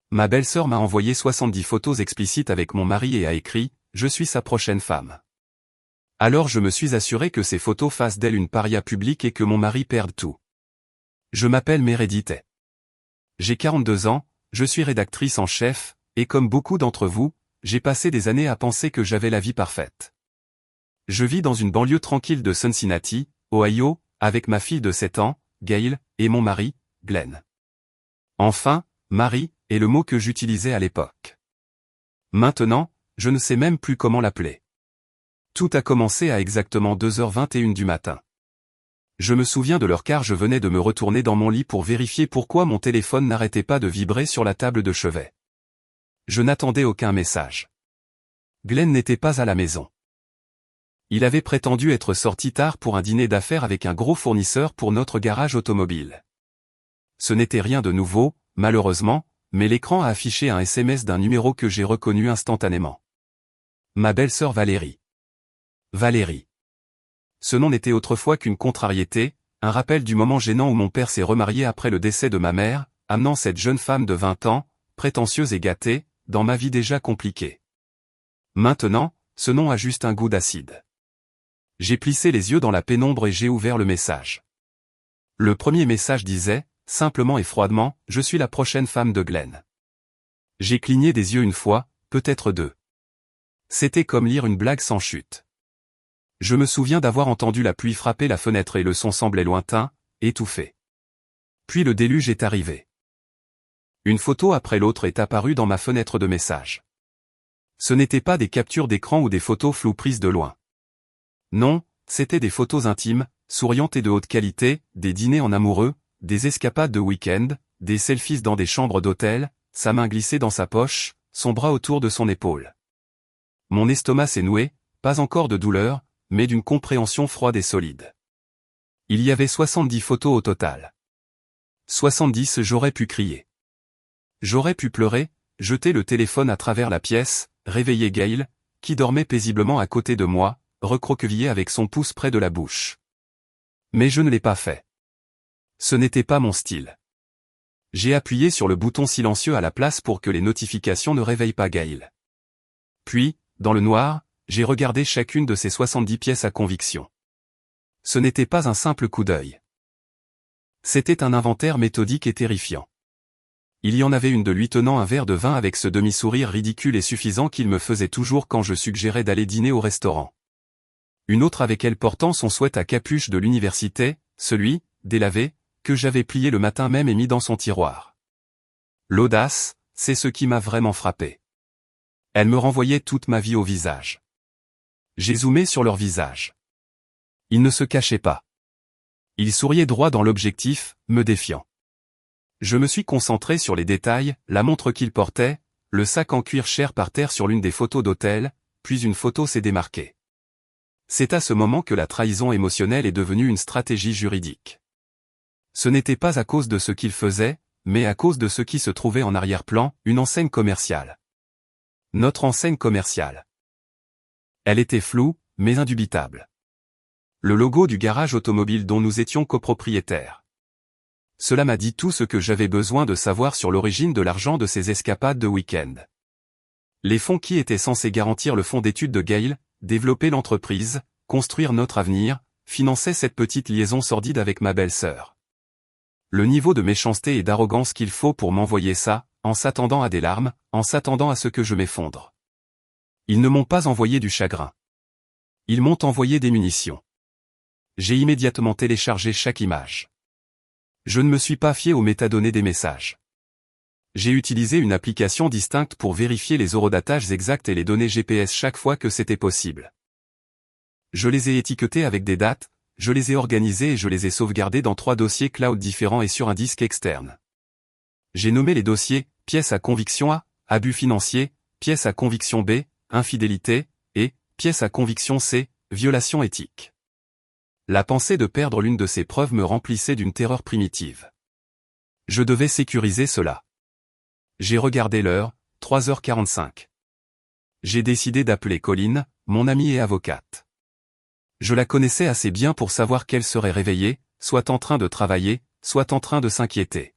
Ma belle-sœur m'a envoyé 70 photos explicites avec mon mari et a écrit « Je suis sa prochaine femme ». Alors je me suis assuré que ces photos fassent d'elle une paria publique et que mon mari perde tout. Je m'appelle Meredith. J'ai 42 ans, je suis rédactrice en chef, et comme beaucoup d'entre vous, j'ai passé des années à penser que j'avais la vie parfaite. Je vis dans une banlieue tranquille de Cincinnati, Ohio, avec ma fille de 7 ans, Gail, et mon mari, Glenn. Enfin, mari, est le mot que j'utilisais à l'époque. Maintenant, je ne sais même plus comment l'appeler. Tout a commencé à exactement 2h21 du matin. Je me souviens de l'heure car je venais de me retourner dans mon lit pour vérifier pourquoi mon téléphone n'arrêtait pas de vibrer sur la table de chevet. Je n'attendais aucun message. Glenn n'était pas à la maison. Il avait prétendu être sorti tard pour un dîner d'affaires avec un gros fournisseur pour notre garage automobile. Ce n'était rien de nouveau, malheureusement, mais l'écran a affiché un SMS d'un numéro que j'ai reconnu instantanément. Ma belle-sœur Valérie. Valérie. Ce nom n'était autrefois qu'une contrariété, un rappel du moment gênant où mon père s'est remarié après le décès de ma mère, amenant cette jeune femme de 20 ans, prétentieuse et gâtée, dans ma vie déjà compliquée. Maintenant, ce nom a juste un goût d'acide. J'ai plissé les yeux dans la pénombre et j'ai ouvert le message. Le premier message disait, simplement et froidement, « Je suis la prochaine femme de Glenn ». J'ai cligné des yeux une fois, peut-être deux. C'était comme lire une blague sans chute. Je me souviens d'avoir entendu la pluie frapper la fenêtre et le son semblait lointain, étouffé. Puis le déluge est arrivé. Une photo après l'autre est apparue dans ma fenêtre de messages. Ce n'étaient pas des captures d'écran ou des photos floues prises de loin. Non, c'étaient des photos intimes, souriantes et de haute qualité, des dîners en amoureux, des escapades de week-end, des selfies dans des chambres d'hôtel, sa main glissée dans sa poche, son bras autour de son épaule. Mon estomac s'est noué, pas encore de douleur, mais d'une compréhension froide et solide. Il y avait 70 photos au total. 70, j'aurais pu crier. J'aurais pu pleurer, jeter le téléphone à travers la pièce, réveiller Gail, qui dormait paisiblement à côté de moi, recroquevillé avec son pouce près de la bouche. Mais je ne l'ai pas fait. Ce n'était pas mon style. J'ai appuyé sur le bouton silencieux à la place pour que les notifications ne réveillent pas Gail. Puis, dans le noir, j'ai regardé chacune de ces 70 pièces à conviction. Ce n'était pas un simple coup d'œil. C'était un inventaire méthodique et terrifiant. Il y en avait une de lui tenant un verre de vin avec ce demi-sourire ridicule et suffisant qu'il me faisait toujours quand je suggérais d'aller dîner au restaurant. Une autre avec elle portant son sweat à capuche de l'université, celui, délavé, que j'avais plié le matin même et mis dans son tiroir. L'audace, c'est ce qui m'a vraiment frappé. Elle me renvoyait toute ma vie au visage. J'ai zoomé sur leur visage. Ils ne se cachaient pas. Ils souriaient droit dans l'objectif, me défiant. Je me suis concentré sur les détails, la montre qu'il portait, le sac en cuir cher par terre sur l'une des photos d'hôtel, puis une photo s'est démarquée. C'est à ce moment que la trahison émotionnelle est devenue une stratégie juridique. Ce n'était pas à cause de ce qu'il faisait, mais à cause de ce qui se trouvait en arrière-plan, une enseigne commerciale. Notre enseigne commerciale. Elle était floue, mais indubitable. Le logo du garage automobile dont nous étions copropriétaires. Cela m'a dit tout ce que j'avais besoin de savoir sur l'origine de l'argent de ces escapades de week-end. Les fonds qui étaient censés garantir le fonds d'études de Gail, développer l'entreprise, construire notre avenir, finançaient cette petite liaison sordide avec ma belle-sœur. Le niveau de méchanceté et d'arrogance qu'il faut pour m'envoyer ça, en s'attendant à des larmes, en s'attendant à ce que je m'effondre. Ils ne m'ont pas envoyé du chagrin. Ils m'ont envoyé des munitions. J'ai immédiatement téléchargé chaque image. Je ne me suis pas fié aux métadonnées des messages. J'ai utilisé une application distincte pour vérifier les horodatages exacts et les données GPS chaque fois que c'était possible. Je les ai étiquetés avec des dates, je les ai organisés et je les ai sauvegardés dans 3 dossiers cloud différents et sur un disque externe. J'ai nommé les dossiers « pièces à conviction A »,« abus financiers »,« pièces à conviction B »,« infidélité » et « pièces à conviction C », « violation éthique ». La pensée de perdre l'une de ces preuves me remplissait d'une terreur primitive. Je devais sécuriser cela. J'ai regardé l'heure, 3h45. J'ai décidé d'appeler Colline, mon amie et avocate. Je la connaissais assez bien pour savoir qu'elle serait réveillée, soit en train de travailler, soit en train de s'inquiéter.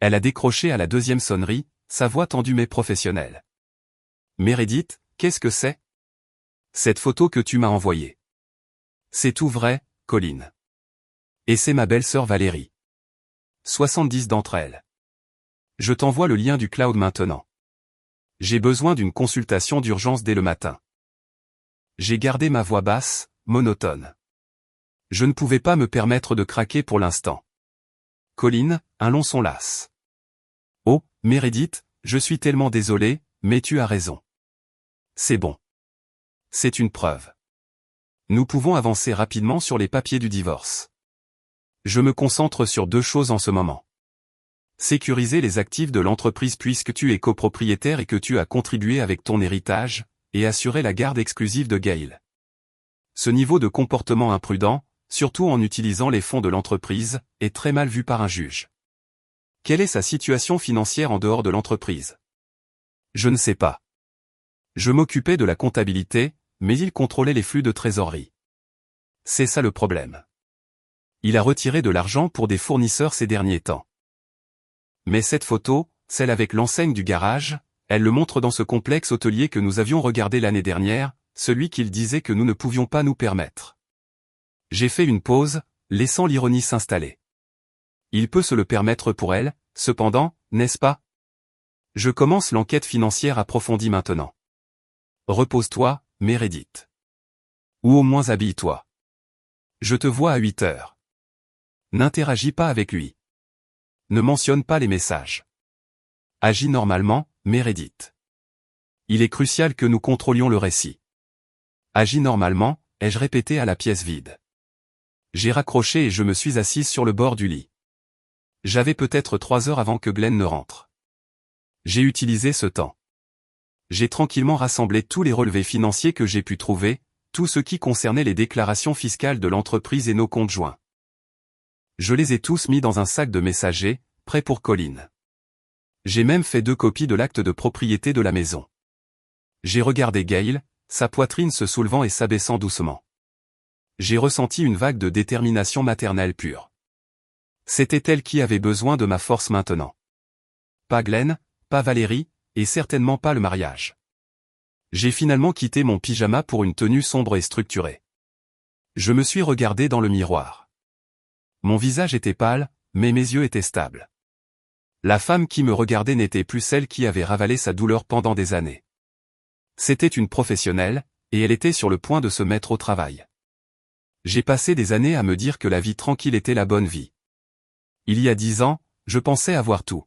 Elle a décroché à la 2e sonnerie, sa voix tendue mais professionnelle. Meredith, qu'est-ce que c'est? Cette photo que tu m'as envoyée. C'est tout vrai, Colin. Et c'est ma belle-sœur Valérie. 70 d'entre elles. Je t'envoie le lien du cloud maintenant. J'ai besoin d'une consultation d'urgence dès le matin. J'ai gardé ma voix basse, monotone. Je ne pouvais pas me permettre de craquer pour l'instant. Colin, un long son lasse. Oh, Meredith, je suis tellement désolé, mais tu as raison. C'est bon. C'est une preuve. Nous pouvons avancer rapidement sur les papiers du divorce. Je me concentre sur 2 choses en ce moment. Sécuriser les actifs de l'entreprise puisque tu es copropriétaire et que tu as contribué avec ton héritage, et assurer la garde exclusive de Gail. Ce niveau de comportement imprudent, surtout en utilisant les fonds de l'entreprise, est très mal vu par un juge. Quelle est sa situation financière en dehors de l'entreprise? Je ne sais pas. Je m'occupais de la comptabilité, mais il contrôlait les flux de trésorerie. C'est ça le problème. Il a retiré de l'argent pour des fournisseurs ces derniers temps. Mais cette photo, celle avec l'enseigne du garage, elle le montre dans ce complexe hôtelier que nous avions regardé l'année dernière, celui qu'il disait que nous ne pouvions pas nous permettre. J'ai fait une pause, laissant l'ironie s'installer. Il peut se le permettre pour elle, cependant, n'est-ce pas? Je commence l'enquête financière approfondie maintenant. Repose-toi, Meredith. Ou au moins habille-toi. Je te vois à 8 heures. N'interagis pas avec lui. Ne mentionne pas les messages. Agis normalement, Meredith. Il est crucial que nous contrôlions le récit. Agis normalement, ai-je répété à la pièce vide. J'ai raccroché et je me suis assise sur le bord du lit. J'avais peut-être 3 heures avant que Glenn ne rentre. J'ai utilisé ce temps. J'ai tranquillement rassemblé tous les relevés financiers que j'ai pu trouver, tout ce qui concernait les déclarations fiscales de l'entreprise et nos comptes joints. Je les ai tous mis dans un sac de messager, prêt pour Colin. J'ai même fait 2 copies de l'acte de propriété de la maison. J'ai regardé Gail, sa poitrine se soulevant et s'abaissant doucement. J'ai ressenti une vague de détermination maternelle pure. C'était elle qui avait besoin de ma force maintenant. Pas Glenn, pas Valérie, et certainement pas le mariage. J'ai finalement quitté mon pyjama pour une tenue sombre et structurée. Je me suis regardé dans le miroir. Mon visage était pâle, mais mes yeux étaient stables. La femme qui me regardait n'était plus celle qui avait ravalé sa douleur pendant des années. C'était une professionnelle, et elle était sur le point de se mettre au travail. J'ai passé des années à me dire que la vie tranquille était la bonne vie. Il y a 10 ans, je pensais avoir tout.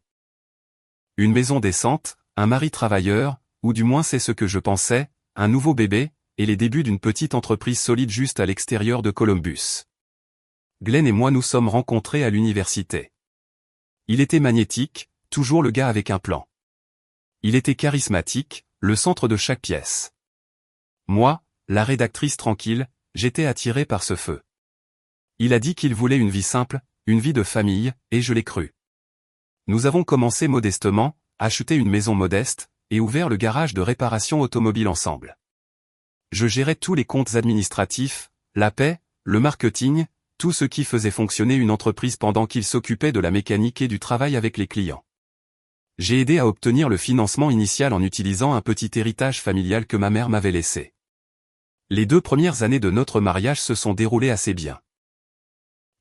Une maison décente, un mari travailleur, ou du moins c'est ce que je pensais, un nouveau bébé, et les débuts d'une petite entreprise solide juste à l'extérieur de Columbus. Glenn et moi nous sommes rencontrés à l'université. Il était magnétique, toujours le gars avec un plan. Il était charismatique, le centre de chaque pièce. Moi, la rédactrice tranquille, j'étais attiré par ce feu. Il a dit qu'il voulait une vie simple, une vie de famille, et je l'ai cru. Nous avons commencé modestement, acheté une maison modeste, et ouvert le garage de réparation automobile ensemble. Je gérais tous les comptes administratifs, la paie, le marketing, tout ce qui faisait fonctionner une entreprise pendant qu'il s'occupait de la mécanique et du travail avec les clients. J'ai aidé à obtenir le financement initial en utilisant un petit héritage familial que ma mère m'avait laissé. Les 2 premières années de notre mariage se sont déroulées assez bien.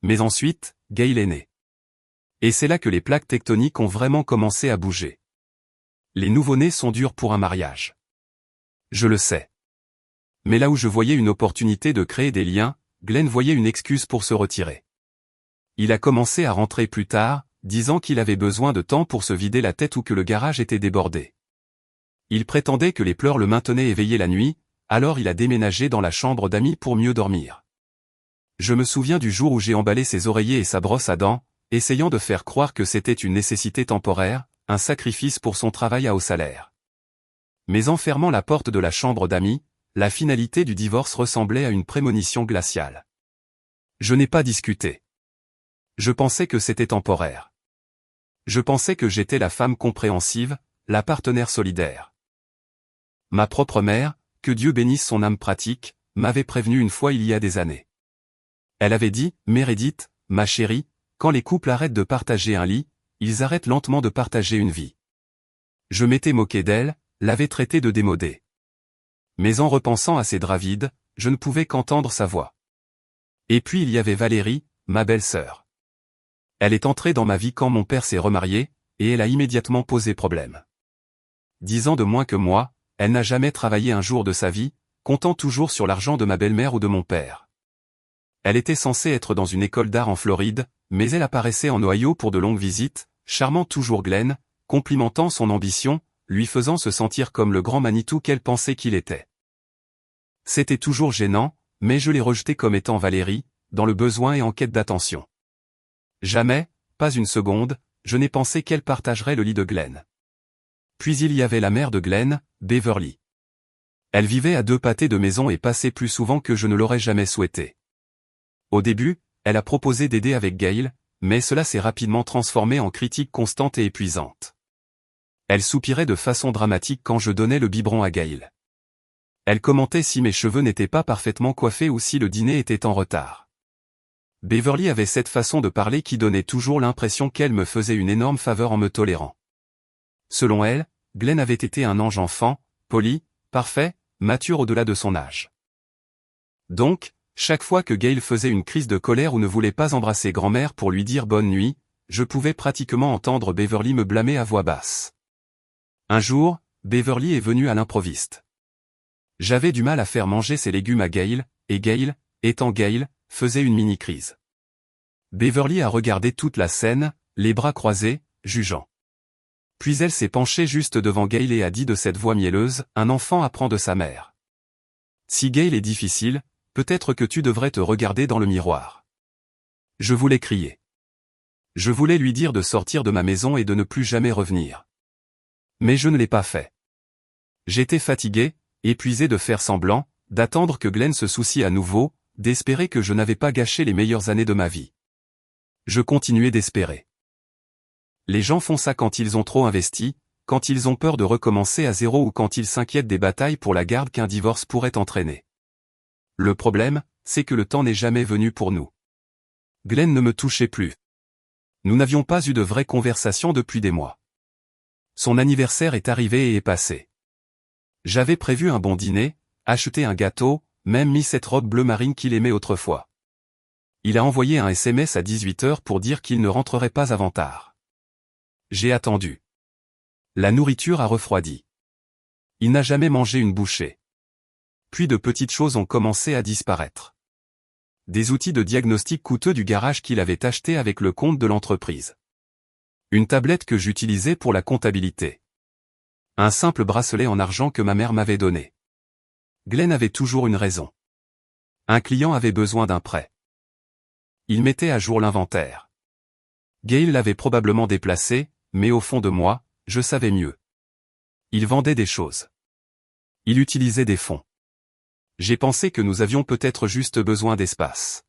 Mais ensuite, Gail est née. Et c'est là que les plaques tectoniques ont vraiment commencé à bouger. Les nouveau-nés sont durs pour un mariage. Je le sais. Mais là où je voyais une opportunité de créer des liens, Glenn voyait une excuse pour se retirer. Il a commencé à rentrer plus tard, disant qu'il avait besoin de temps pour se vider la tête ou que le garage était débordé. Il prétendait que les pleurs le maintenaient éveillé la nuit, alors il a déménagé dans la chambre d'amis pour mieux dormir. Je me souviens du jour où j'ai emballé ses oreillers et sa brosse à dents, essayant de faire croire que c'était une nécessité temporaire, un sacrifice pour son travail à haut salaire. Mais en fermant la porte de la chambre d'amis, la finalité du divorce ressemblait à une prémonition glaciale. Je n'ai pas discuté. Je pensais que c'était temporaire. Je pensais que j'étais la femme compréhensive, la partenaire solidaire. Ma propre mère, que Dieu bénisse son âme pratique, m'avait prévenu une fois il y a des années. Elle avait dit, « Meredith, ma chérie, quand les couples arrêtent de partager un lit, ils arrêtent lentement de partager une vie. » Je m'étais moqué d'elle, l'avais traitée de démodée. Mais en repensant à ses draps vides, je ne pouvais qu'entendre sa voix. Et puis il y avait Valérie, ma belle-sœur. Elle est entrée dans ma vie quand mon père s'est remarié, et elle a immédiatement posé problème. 10 ans de moins que moi, elle n'a jamais travaillé un jour de sa vie, comptant toujours sur l'argent de ma belle-mère ou de mon père. Elle était censée être dans une école d'art en Floride, mais elle apparaissait en Ohio pour de longues visites, charmant toujours Glenn, complimentant son ambition, lui faisant se sentir comme le grand Manitou qu'elle pensait qu'il était. C'était toujours gênant, mais je l'ai rejetée comme étant Valérie, dans le besoin et en quête d'attention. Jamais, pas une seconde, je n'ai pensé qu'elle partagerait le lit de Glenn. Puis il y avait la mère de Glenn, Beverly. Elle vivait à 2 pâtés de maison et passait plus souvent que je ne l'aurais jamais souhaité. Au début, elle a proposé d'aider avec Gail, mais cela s'est rapidement transformé en critique constante et épuisante. Elle soupirait de façon dramatique quand je donnais le biberon à Gail. Elle commentait si mes cheveux n'étaient pas parfaitement coiffés ou si le dîner était en retard. Beverly avait cette façon de parler qui donnait toujours l'impression qu'elle me faisait une énorme faveur en me tolérant. Selon elle, Glenn avait été un ange enfant, poli, parfait, mature au-delà de son âge. Donc, chaque fois que Gail faisait une crise de colère ou ne voulait pas embrasser grand-mère pour lui dire bonne nuit, je pouvais pratiquement entendre Beverly me blâmer à voix basse. Un jour, Beverly est venue à l'improviste. J'avais du mal à faire manger ses légumes à Gail, et Gail, étant Gail, faisait une mini-crise. Beverly a regardé toute la scène, les bras croisés, jugeant. Puis elle s'est penchée juste devant Gail et a dit de cette voix mielleuse, « Un enfant apprend de sa mère. Si Gail est difficile, peut-être que tu devrais te regarder dans le miroir. » Je voulais crier. Je voulais lui dire de sortir de ma maison et de ne plus jamais revenir. Mais je ne l'ai pas fait. J'étais fatigué, épuisé de faire semblant, d'attendre que Glenn se soucie à nouveau, d'espérer que je n'avais pas gâché les meilleures années de ma vie. Je continuais d'espérer. Les gens font ça quand ils ont trop investi, quand ils ont peur de recommencer à zéro ou quand ils s'inquiètent des batailles pour la garde qu'un divorce pourrait entraîner. Le problème, c'est que le temps n'est jamais venu pour nous. Glenn ne me touchait plus. Nous n'avions pas eu de vraie conversation depuis des mois. Son anniversaire est arrivé et est passé. J'avais prévu un bon dîner, acheté un gâteau, même mis cette robe bleu marine qu'il aimait autrefois. Il a envoyé un SMS à 18h pour dire qu'il ne rentrerait pas avant tard. J'ai attendu. La nourriture a refroidi. Il n'a jamais mangé une bouchée. Puis de petites choses ont commencé à disparaître. Des outils de diagnostic coûteux du garage qu'il avait acheté avec le compte de l'entreprise. Une tablette que j'utilisais pour la comptabilité. Un simple bracelet en argent que ma mère m'avait donné. Glenn avait toujours une raison. Un client avait besoin d'un prêt. Il mettait à jour l'inventaire. Gail l'avait probablement déplacé, mais au fond de moi, je savais mieux. Il vendait des choses. Il utilisait des fonds. J'ai pensé que nous avions peut-être juste besoin d'espace.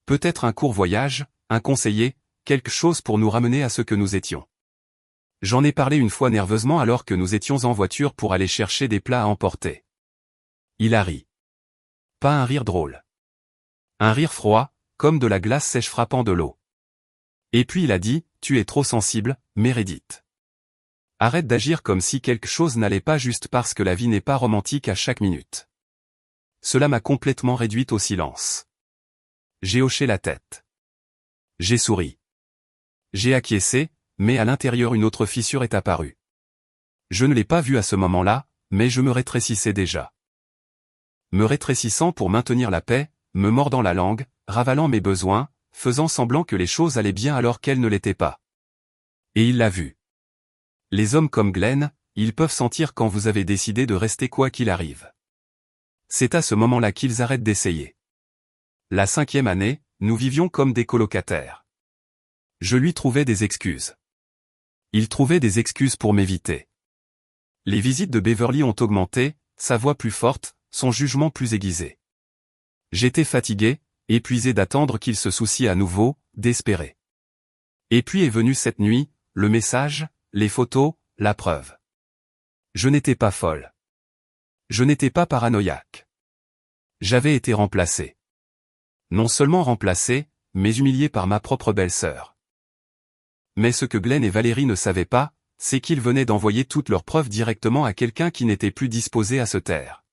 Peut-être un court voyage, un conseiller, quelque chose pour nous ramener à ce que nous étions. J'en ai parlé une fois nerveusement alors que nous étions en voiture pour aller chercher des plats à emporter. Il a ri. Pas un rire drôle. Un rire froid, comme de la glace sèche frappant de l'eau. Et puis il a dit, « Tu es trop sensible, Meredith. Arrête d'agir comme si quelque chose n'allait pas juste parce que la vie n'est pas romantique à chaque minute. » Cela m'a complètement réduite au silence. J'ai hoché la tête. J'ai souri. J'ai acquiescé, mais à l'intérieur une autre fissure est apparue. Je ne l'ai pas vue à ce moment-là, mais je me rétrécissais déjà. Me rétrécissant pour maintenir la paix, me mordant la langue, ravalant mes besoins, faisant semblant que les choses allaient bien alors qu'elles ne l'étaient pas. Et il l'a vu. Les hommes comme Glenn, ils peuvent sentir quand vous avez décidé de rester quoi qu'il arrive. C'est à ce moment-là qu'ils arrêtent d'essayer. La 5e année, nous vivions comme des colocataires. Je lui trouvais des excuses. Il trouvait des excuses pour m'éviter. Les visites de Beverly ont augmenté, sa voix plus forte, son jugement plus aiguisé. J'étais fatigué, épuisé d'attendre qu'il se soucie à nouveau, d'espérer. Et puis est venue cette nuit, le message, les photos, la preuve. Je n'étais pas folle. Je n'étais pas paranoïaque. J'avais été remplacé. Non seulement remplacé, mais humilié par ma propre belle-sœur. Mais ce que Glenn et Valérie ne savaient pas, c'est qu'ils venaient d'envoyer toutes leurs preuves directement à quelqu'un qui n'était plus disposé à se taire.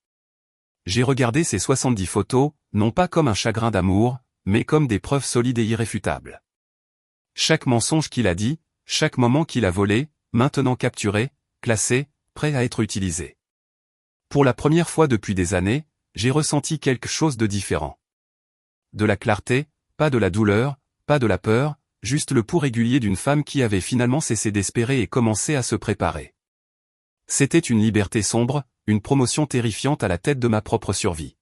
J'ai regardé ces 70 photos, non pas comme un chagrin d'amour, mais comme des preuves solides et irréfutables. Chaque mensonge qu'il a dit, chaque moment qu'il a volé, maintenant capturé, classé, prêt à être utilisé. Pour la première fois depuis des années, j'ai ressenti quelque chose de différent. De la clarté, pas de la douleur, pas de la peur, juste le pouls régulier d'une femme qui avait finalement cessé d'espérer et commencé à se préparer. C'était une liberté sombre, une promotion terrifiante à la tête de ma propre survie.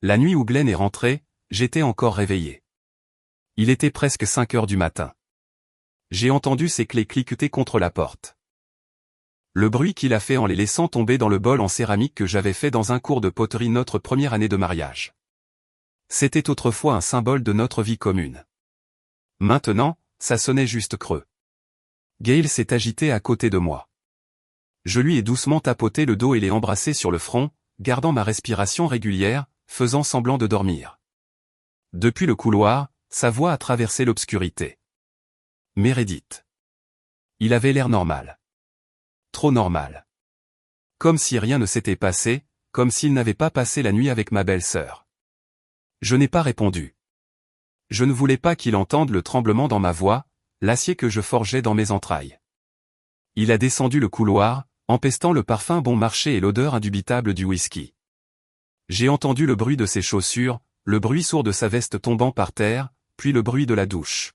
La nuit où Glenn est rentré, j'étais encore réveillé. Il était presque 5 heures du matin. J'ai entendu ses clés cliqueter contre la porte. Le bruit qu'il a fait en les laissant tomber dans le bol en céramique que j'avais fait dans un cours de poterie notre première année de mariage. C'était autrefois un symbole de notre vie commune. Maintenant, ça sonnait juste creux. Gail s'est agité à côté de moi. Je lui ai doucement tapoté le dos et l'ai embrassé sur le front, gardant ma respiration régulière, faisant semblant de dormir. Depuis le couloir, sa voix a traversé l'obscurité. Meredith. Il avait l'air normal. Trop normal. Comme si rien ne s'était passé, comme s'il n'avait pas passé la nuit avec ma belle-sœur. Je n'ai pas répondu. Je ne voulais pas qu'il entende le tremblement dans ma voix, l'acier que je forgeais dans mes entrailles. Il a descendu le couloir, empestant le parfum bon marché et l'odeur indubitable du whisky. J'ai entendu le bruit de ses chaussures, le bruit sourd de sa veste tombant par terre, puis le bruit de la douche.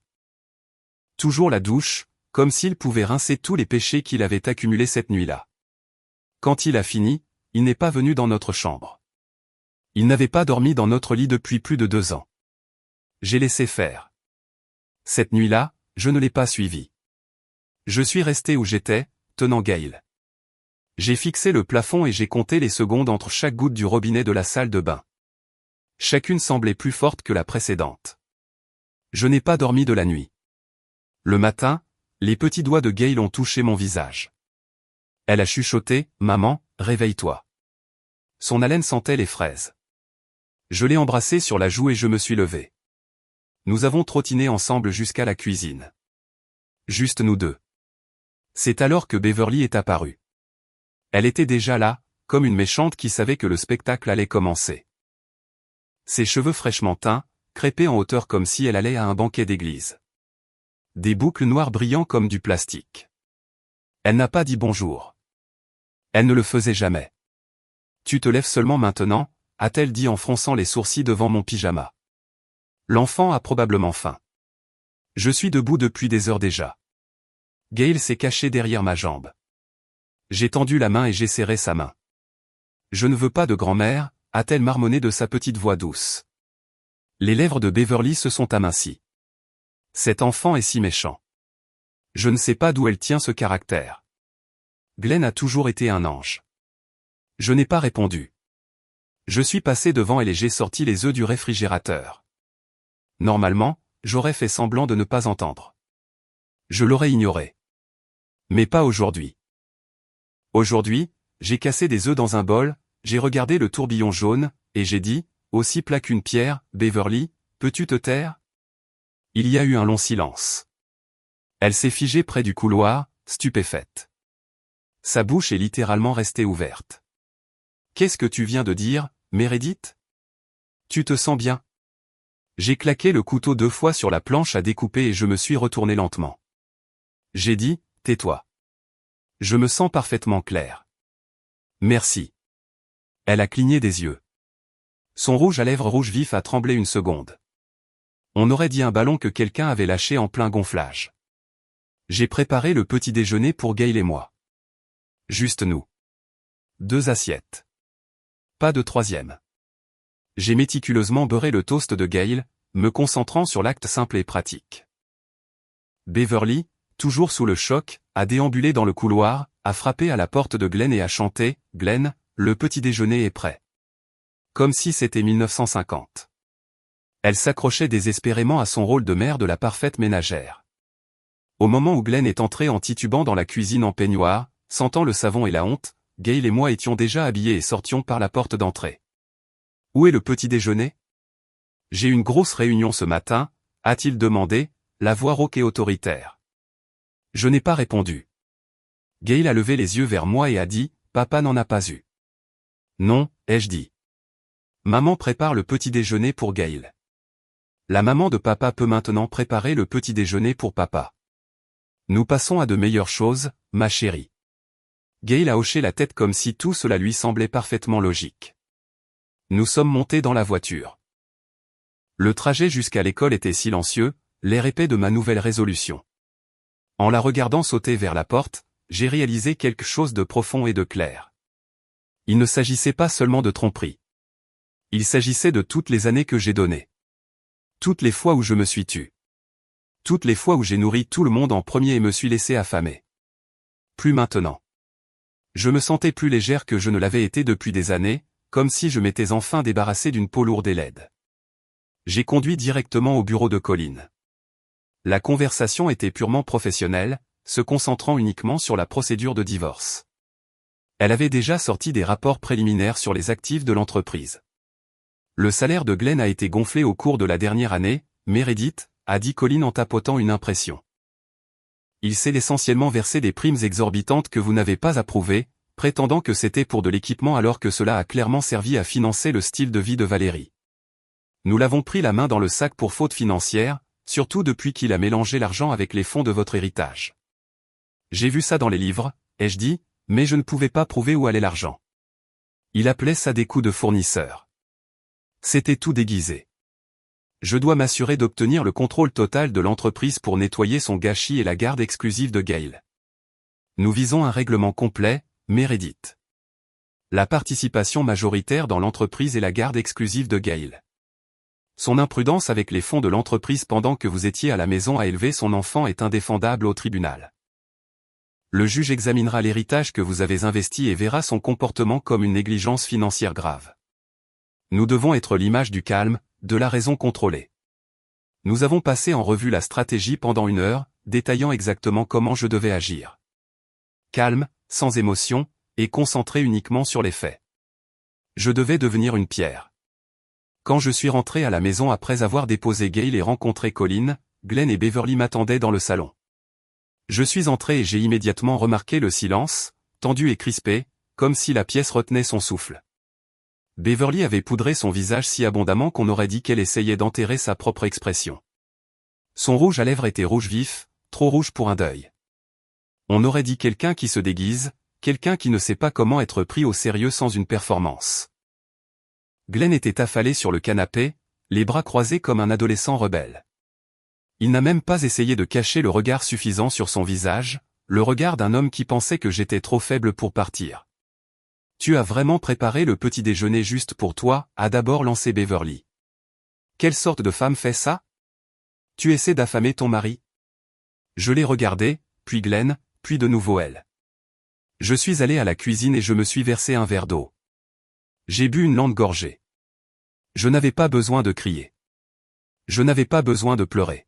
Toujours la douche, comme s'il pouvait rincer tous les péchés qu'il avait accumulés cette nuit-là. Quand il a fini, il n'est pas venu dans notre chambre. Il n'avait pas dormi dans notre lit depuis plus de 2 ans. J'ai laissé faire. Cette nuit-là, je ne l'ai pas suivi. Je suis resté où j'étais, tenant Gail. J'ai fixé le plafond et j'ai compté les secondes entre chaque goutte du robinet de la salle de bain. Chacune semblait plus forte que la précédente. Je n'ai pas dormi de la nuit. Le matin, les petits doigts de Gail ont touché mon visage. Elle a chuchoté, « Maman, réveille-toi ». Son haleine sentait les fraises. Je l'ai embrassée sur la joue et je me suis levé. Nous avons trottiné ensemble jusqu'à la cuisine. Juste nous deux. C'est alors que Beverly est apparue. Elle était déjà là, comme une méchante qui savait que le spectacle allait commencer. Ses cheveux fraîchement teints, crêpés en hauteur comme si elle allait à un banquet d'église. Des boucles noires brillant comme du plastique. Elle n'a pas dit bonjour. Elle ne le faisait jamais. Tu te lèves seulement maintenant, a-t-elle dit en fronçant les sourcils devant mon pyjama. L'enfant a probablement faim. Je suis debout depuis des heures déjà. Gail s'est cachée derrière ma jambe. J'ai tendu la main et j'ai serré sa main. Je ne veux pas de grand-mère, a-t-elle marmonné de sa petite voix douce. Les lèvres de Beverly se sont amincies. Cet enfant est si méchant. Je ne sais pas d'où elle tient ce caractère. Glenn a toujours été un ange. Je n'ai pas répondu. Je suis passé devant elle et j'ai sorti les œufs du réfrigérateur. Normalement, j'aurais fait semblant de ne pas entendre. Je l'aurais ignoré. Mais pas aujourd'hui. Aujourd'hui, j'ai cassé des œufs dans un bol, j'ai regardé le tourbillon jaune, et j'ai dit, aussi plat qu'une pierre, Beverly, peux-tu te taire? Il y a eu un long silence. Elle s'est figée près du couloir, stupéfaite. Sa bouche est littéralement restée ouverte. Qu'est-ce que tu viens de dire, Meredith? Tu te sens bien? J'ai claqué le couteau 2 fois sur la planche à découper et je me suis retourné lentement. J'ai dit, tais-toi. Je me sens parfaitement clair. Merci. Elle a cligné des yeux. Son rouge à lèvres rouge vif a tremblé une seconde. On aurait dit un ballon que quelqu'un avait lâché en plein gonflage. J'ai préparé le petit déjeuner pour Gail et moi. Juste nous. 2 assiettes. Pas de troisième. J'ai méticuleusement beurré le toast de Gail, me concentrant sur l'acte simple et pratique. Beverly, toujours sous le choc, a déambulé dans le couloir, a frappé à la porte de Glenn et a chanté « Glenn, le petit déjeuner est prêt ». Comme si c'était 1950. Elle s'accrochait désespérément à son rôle de mère de la parfaite ménagère. Au moment où Glenn est entré en titubant dans la cuisine en peignoir, sentant le savon et la honte, Gail et moi étions déjà habillés et sortions par la porte d'entrée. Où est le petit déjeuner? J'ai une grosse réunion ce matin, a-t-il demandé, la voix rauque et autoritaire. Je n'ai pas répondu. Gail a levé les yeux vers moi et a dit, « Papa n'en a pas eu. » « Non, » ai-je dit. Maman prépare le petit déjeuner pour Gail. La maman de papa peut maintenant préparer le petit déjeuner pour papa. Nous passons à de meilleures choses, ma chérie. Gail a hoché la tête comme si tout cela lui semblait parfaitement logique. Nous sommes montés dans la voiture. Le trajet jusqu'à l'école était silencieux, l'air épais de ma nouvelle résolution. En la regardant sauter vers la porte, j'ai réalisé quelque chose de profond et de clair. Il ne s'agissait pas seulement de tromperie. Il s'agissait de toutes les années que j'ai données. Toutes les fois où je me suis tu. Toutes les fois où j'ai nourri tout le monde en premier et me suis laissé affamer. Plus maintenant. Je me sentais plus légère que je ne l'avais été depuis des années, comme si je m'étais enfin débarrassé d'une peau lourde et laide. J'ai conduit directement au bureau de Colline. La conversation était purement professionnelle, se concentrant uniquement sur la procédure de divorce. Elle avait déjà sorti des rapports préliminaires sur les actifs de l'entreprise. Le salaire de Glenn a été gonflé au cours de la dernière année, Meredith, a dit Colline en tapotant une impression. Il s'est essentiellement versé des primes exorbitantes que vous n'avez pas approuvées, prétendant que c'était pour de l'équipement alors que cela a clairement servi à financer le style de vie de Valérie. Nous l'avons pris la main dans le sac pour faute financière, surtout depuis qu'il a mélangé l'argent avec les fonds de votre héritage. J'ai vu ça dans les livres, ai-je dit, mais je ne pouvais pas prouver où allait l'argent. Il appelait ça des coups de fournisseur. C'était tout déguisé. Je dois m'assurer d'obtenir le contrôle total de l'entreprise pour nettoyer son gâchis et la garde exclusive de Gail. Nous visons un règlement complet, Meredith. La participation majoritaire dans l'entreprise et la garde exclusive de Gail. Son imprudence avec les fonds de l'entreprise pendant que vous étiez à la maison à élever son enfant est indéfendable au tribunal. Le juge examinera l'héritage que vous avez investi et verra son comportement comme une négligence financière grave. Nous devons être l'image du calme, de la raison contrôlée. Nous avons passé en revue la stratégie pendant 1 heure, détaillant exactement comment je devais agir. Calme, sans émotion, et concentré uniquement sur les faits. Je devais devenir une pierre. Quand je suis rentré à la maison après avoir déposé Gail et rencontré Colline, Glenn et Beverly m'attendaient dans le salon. Je suis entré et j'ai immédiatement remarqué le silence, tendu et crispé, comme si la pièce retenait son souffle. Beverly avait poudré son visage si abondamment qu'on aurait dit qu'elle essayait d'enterrer sa propre expression. Son rouge à lèvres était rouge vif, trop rouge pour un deuil. On aurait dit quelqu'un qui se déguise, quelqu'un qui ne sait pas comment être pris au sérieux sans une performance. Glenn était affalé sur le canapé, les bras croisés comme un adolescent rebelle. Il n'a même pas essayé de cacher le regard suffisant sur son visage, le regard d'un homme qui pensait que j'étais trop faible pour partir. « Tu as vraiment préparé le petit déjeuner juste pour toi » a d'abord lancé Beverly. « Quelle sorte de femme fait ça ? Tu essaies d'affamer ton mari ?» Je l'ai regardé, puis Glenn, puis de nouveau elle. Je suis allé à la cuisine et je me suis versé un verre d'eau. J'ai bu une lente gorgée. Je n'avais pas besoin de crier. Je n'avais pas besoin de pleurer.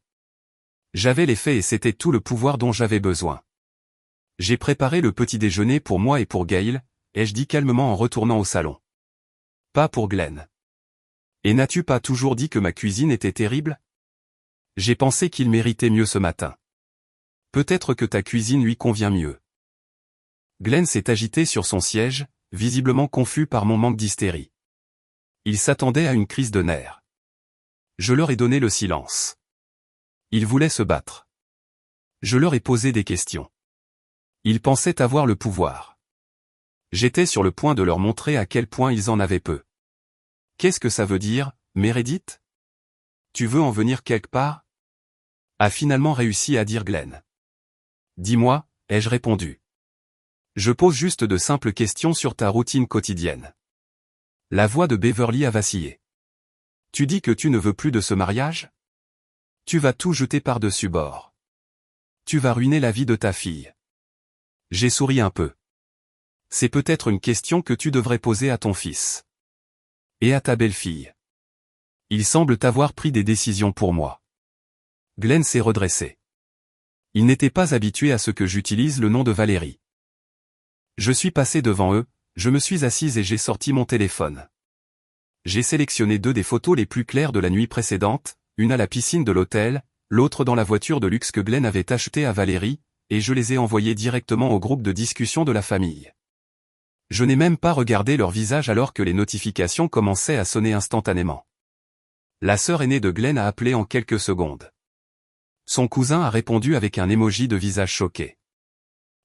J'avais les faits et c'était tout le pouvoir dont j'avais besoin. J'ai préparé le petit déjeuner pour moi et pour Gail, ai-je dit calmement en retournant au salon. Pas pour Glenn. Et n'as-tu pas toujours dit que ma cuisine était terrible ? J'ai pensé qu'il méritait mieux ce matin. Peut-être que ta cuisine lui convient mieux. Glenn s'est agité sur son siège, visiblement confus par mon manque d'hystérie. Il s'attendait à une crise de nerfs. Je leur ai donné le silence. Ils voulaient se battre. Je leur ai posé des questions. Ils pensaient avoir le pouvoir. J'étais sur le point de leur montrer à quel point ils en avaient peu. Qu'est-ce que ça veut dire, Meredith ? Tu veux en venir quelque part ? A finalement réussi à dire Glenn. Dis-moi, ai-je répondu. Je pose juste de simples questions sur ta routine quotidienne. La voix de Beverly a vacillé. Tu dis que tu ne veux plus de ce mariage ? Tu vas tout jeter par-dessus bord. Tu vas ruiner la vie de ta fille. J'ai souri un peu. C'est peut-être une question que tu devrais poser à ton fils. Et à ta belle-fille. Ils semblent avoir pris des décisions pour moi. Glenn s'est redressé. Il n'était pas habitué à ce que j'utilise le nom de Valérie. Je suis passé devant eux, je me suis assise et j'ai sorti mon téléphone. J'ai sélectionné 2 des photos les plus claires de la nuit précédente, une à la piscine de l'hôtel, l'autre dans la voiture de luxe que Glenn avait achetée à Valérie, et je les ai envoyées directement au groupe de discussion de la famille. Je n'ai même pas regardé leur visage alors que les notifications commençaient à sonner instantanément. La sœur aînée de Glenn a appelé en quelques secondes. Son cousin a répondu avec un emoji de visage choqué.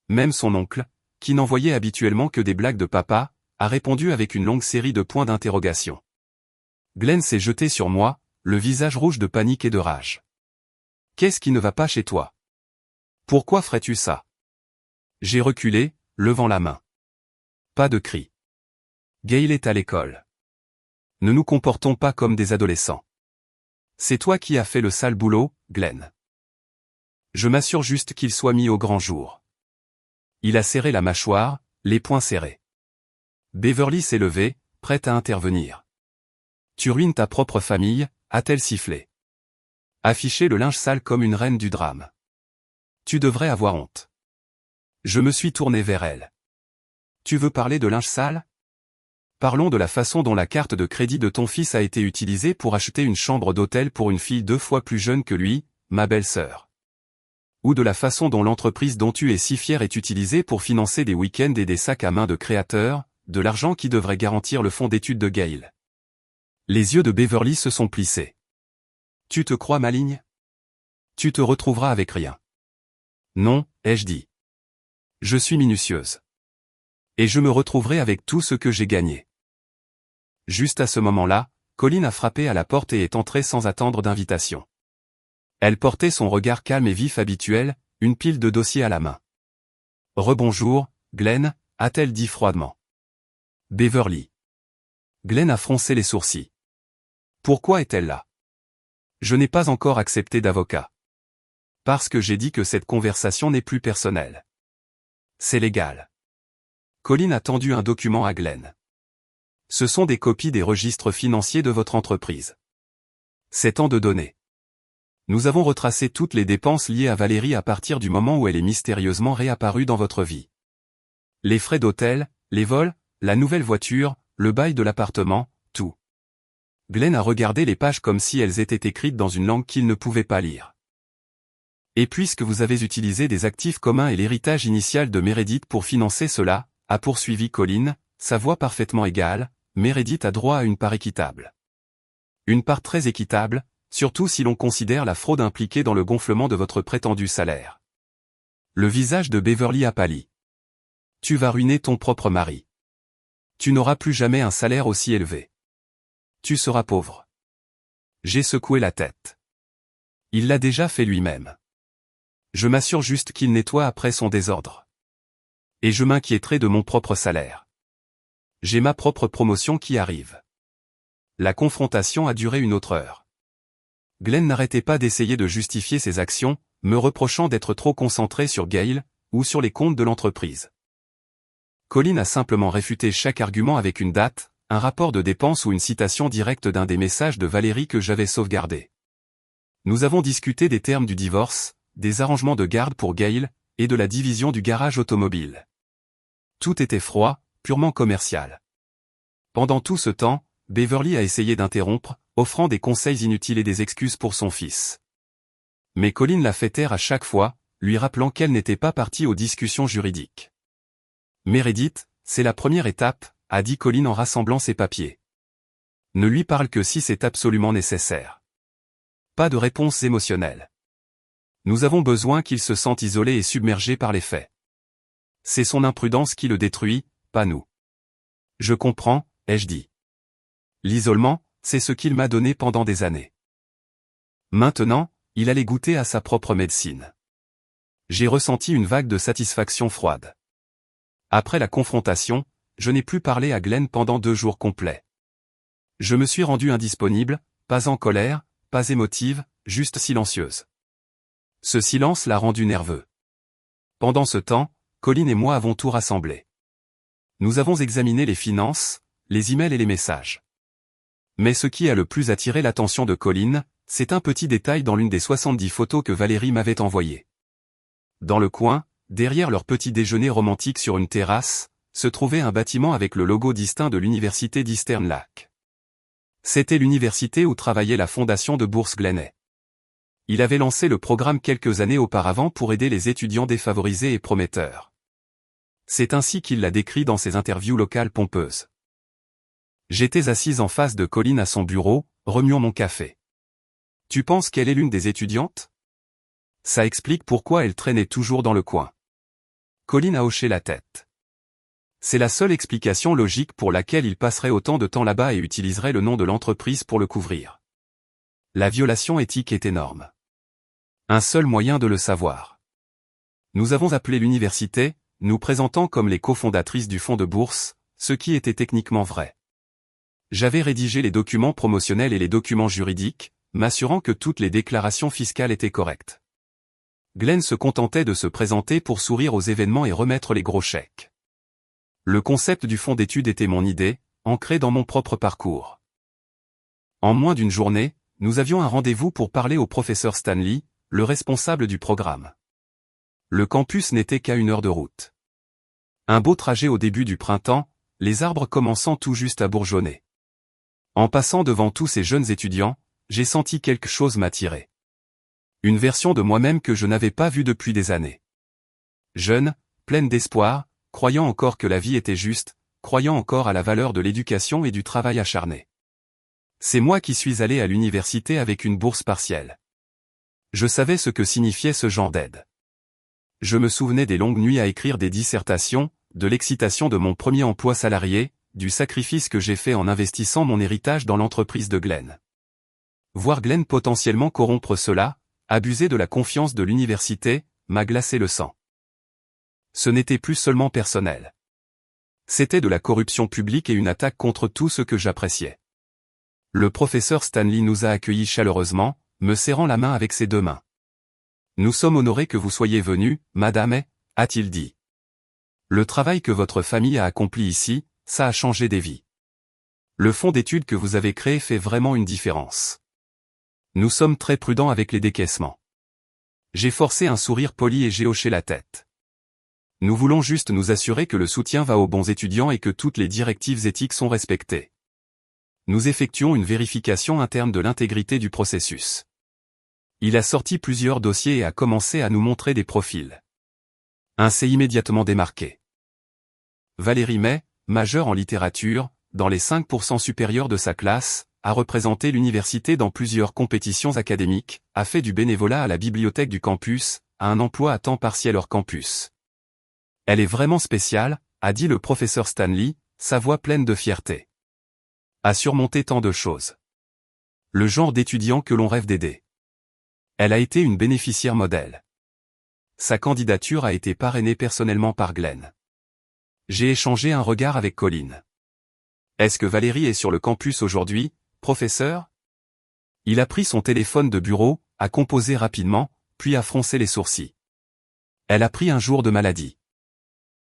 Même son oncle, qui n'envoyait habituellement que des blagues de papa, a répondu avec une longue série de points d'interrogation. Glenn s'est jeté sur moi, le visage rouge de panique et de rage. « Qu'est-ce qui ne va pas chez toi? Pourquoi ferais-tu ça ?» J'ai reculé, levant la main. Pas de cri. Gail est à l'école. Ne nous comportons pas comme des adolescents. C'est toi qui as fait le sale boulot, Glenn. Je m'assure juste qu'il soit mis au grand jour. Il a serré la mâchoire, les poings serrés. Beverly s'est levée, prête à intervenir. Tu ruines ta propre famille, a-t-elle sifflé. Afficher le linge sale comme une reine du drame. Tu devrais avoir honte. Je me suis tourné vers elle. Tu veux parler de linge sale? Parlons de la façon dont la carte de crédit de ton fils a été utilisée pour acheter une chambre d'hôtel pour une fille 2 fois plus jeune que lui, ma belle-sœur. Ou de la façon dont l'entreprise dont tu es si fier est utilisée pour financer des week-ends et des sacs à main de créateurs, de l'argent qui devrait garantir le fonds d'études de Gail. Les yeux de Beverly se sont plissés. Tu te crois maligne? Tu te retrouveras avec rien. Non, ai-je dit. Je suis minutieuse. Et je me retrouverai avec tout ce que j'ai gagné. Juste à ce moment-là, Colin a frappé à la porte et est entrée sans attendre d'invitation. Elle portait son regard calme et vif habituel, une pile de dossiers à la main. « Rebonjour, Glenn » a-t-elle dit froidement. « Beverly. » Glenn a froncé les sourcils. « Pourquoi est-elle là ?»« Je n'ai pas encore accepté d'avocat. Parce que j'ai dit que cette conversation n'est plus personnelle. C'est légal. » Colin a tendu un document à Glenn. « Ce sont des copies des registres financiers de votre entreprise. C'est tant de données. Nous avons retracé toutes les dépenses liées à Valérie à partir du moment où elle est mystérieusement réapparue dans votre vie. Les frais d'hôtel, les vols, la nouvelle voiture, le bail de l'appartement, tout. » Glenn a regardé les pages comme si elles étaient écrites dans une langue qu'il ne pouvait pas lire. « Et puisque vous avez utilisé des actifs communs et l'héritage initial de Meredith pour financer cela, a poursuivi Colin, sa voix parfaitement égale, Meredith a droit à une part équitable. Une part très équitable, surtout si l'on considère la fraude impliquée dans le gonflement de votre prétendu salaire. » Le visage de Beverly a pâli. « Tu vas ruiner ton propre mari. Tu n'auras plus jamais un salaire aussi élevé. Tu seras pauvre. » J'ai secoué la tête. Il l'a déjà fait lui-même. Je m'assure juste qu'il nettoie après son désordre. Et je m'inquiéterai de mon propre salaire. J'ai ma propre promotion qui arrive. La confrontation a duré une autre heure. Glenn n'arrêtait pas d'essayer de justifier ses actions, me reprochant d'être trop concentré sur Gail, ou sur les comptes de l'entreprise. Colin a simplement réfuté chaque argument avec une date, un rapport de dépenses ou une citation directe d'un des messages de Valérie que j'avais sauvegardé. Nous avons discuté des termes du divorce, des arrangements de garde pour Gail, et de la division du garage automobile. Tout était froid, purement commercial. Pendant tout ce temps, Beverly a essayé d'interrompre, offrant des conseils inutiles et des excuses pour son fils. Mais Colin l'a fait taire à chaque fois, lui rappelant qu'elle n'était pas partie aux discussions juridiques. « Meredith, c'est la première étape », a dit Colin en rassemblant ses papiers. « Ne lui parle que si c'est absolument nécessaire. Pas de réponse émotionnelle. Nous avons besoin qu'il se sente isolé et submergé par les faits. C'est son imprudence qui le détruit, pas nous. » Je comprends, ai-je dit. L'isolement, c'est ce qu'il m'a donné pendant des années. Maintenant, il allait goûter à sa propre médecine. J'ai ressenti une vague de satisfaction froide. Après la confrontation, je n'ai plus parlé à Glenn pendant 2 jours complets. Je me suis rendue indisponible, pas en colère, pas émotive, juste silencieuse. Ce silence l'a rendu nerveux. Pendant ce temps, Colin et moi avons tout rassemblé. Nous avons examiné les finances, les emails et les messages. Mais ce qui a le plus attiré l'attention de Colin, c'est un petit détail dans l'une des 70 photos que Valérie m'avait envoyées. Dans le coin, derrière leur petit déjeuner romantique sur une terrasse, se trouvait un bâtiment avec le logo distinct de l'université d'Eastern Lake. C'était l'université où travaillait la fondation de Bourse Glenay. Il avait lancé le programme quelques années auparavant pour aider les étudiants défavorisés et prometteurs. C'est ainsi qu'il l'a décrit dans ses interviews locales pompeuses. J'étais assise en face de Colline à son bureau, remuant mon café. Tu penses qu'elle est l'une des étudiantes? Ça explique pourquoi elle traînait toujours dans le coin. Colline a hoché la tête. C'est la seule explication logique pour laquelle il passerait autant de temps là-bas et utiliserait le nom de l'entreprise pour le couvrir. La violation éthique est énorme. Un seul moyen de le savoir. Nous avons appelé l'université, nous présentant comme les cofondatrices du fonds de bourse, ce qui était techniquement vrai. J'avais rédigé les documents promotionnels et les documents juridiques, m'assurant que toutes les déclarations fiscales étaient correctes. Glenn se contentait de se présenter pour sourire aux événements et remettre les gros chèques. Le concept du fonds d'études était mon idée, ancrée dans mon propre parcours. En moins d'une journée, nous avions un rendez-vous pour parler au professeur Stanley, le responsable du programme. Le campus n'était qu'à 1 heure de route. Un beau trajet au début du printemps, les arbres commençant tout juste à bourgeonner. En passant devant tous ces jeunes étudiants, j'ai senti quelque chose m'attirer. Une version de moi-même que je n'avais pas vue depuis des années. Jeune, pleine d'espoir, croyant encore que la vie était juste, croyant encore à la valeur de l'éducation et du travail acharné. C'est moi qui suis allé à l'université avec une bourse partielle. Je savais ce que signifiait ce genre d'aide. Je me souvenais des longues nuits à écrire des dissertations, de l'excitation de mon premier emploi salarié, du sacrifice que j'ai fait en investissant mon héritage dans l'entreprise de Glenn. Voir Glenn potentiellement corrompre cela, abuser de la confiance de l'université, m'a glacé le sang. Ce n'était plus seulement personnel. C'était de la corruption publique et une attaque contre tout ce que j'appréciais. Le professeur Stanley nous a accueillis chaleureusement, me serrant la main avec ses 2 mains. Nous sommes honorés que vous soyez venus, madame, a-t-il dit. Le travail que votre famille a accompli ici, ça a changé des vies. Le fonds d'études que vous avez créé fait vraiment une différence. Nous sommes très prudents avec les décaissements. J'ai forcé un sourire poli et j'ai hoché la tête. Nous voulons juste nous assurer que le soutien va aux bons étudiants et que toutes les directives éthiques sont respectées. Nous effectuons une vérification interne de l'intégrité du processus. Il a sorti plusieurs dossiers et a commencé à nous montrer des profils. Un s'est immédiatement démarqué. Valérie May, majeure en littérature, dans les 5% supérieurs de sa classe, a représenté l'université dans plusieurs compétitions académiques, a fait du bénévolat à la bibliothèque du campus, a un emploi à temps partiel hors campus. Elle est vraiment spéciale, a dit le professeur Stanley, sa voix pleine de fierté. A surmonté tant de choses. Le genre d'étudiant que l'on rêve d'aider. Elle a été une bénéficiaire modèle. Sa candidature a été parrainée personnellement par Glenn. J'ai échangé un regard avec Colline. Est-ce que Valérie est sur le campus aujourd'hui, professeur? Il a pris son téléphone de bureau, a composé rapidement, puis a froncé les sourcils. Elle a pris un jour de maladie.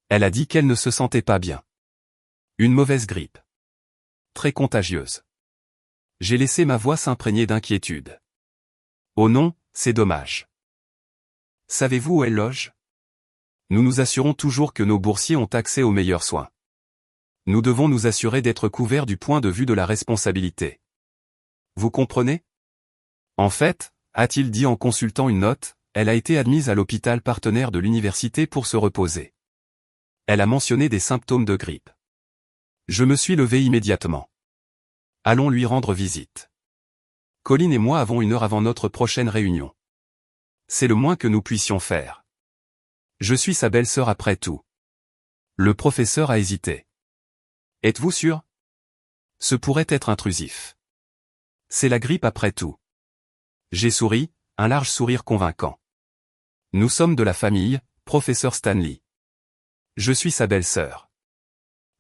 Elle a dit qu'elle ne se sentait pas bien. Une mauvaise grippe. Très contagieuse. J'ai laissé ma voix s'imprégner d'inquiétude. Oh non, c'est dommage. Savez-vous où elle loge? Nous nous assurons toujours que nos boursiers ont accès aux meilleurs soins. Nous devons nous assurer d'être couverts du point de vue de la responsabilité. Vous comprenez? En fait, a-t-il dit en consultant une note, elle a été admise à l'hôpital partenaire de l'université pour se reposer. Elle a mentionné des symptômes de grippe. Je me suis levé immédiatement. Allons lui rendre visite. Colline et moi avons 1 heure avant notre prochaine réunion. C'est le moins que nous puissions faire. Je suis sa belle-sœur après tout. Le professeur a hésité. Êtes-vous sûr? Ce pourrait être intrusif. C'est la grippe après tout. J'ai souri, un large sourire convaincant. Nous sommes de la famille, professeur Stanley. Je suis sa belle-sœur.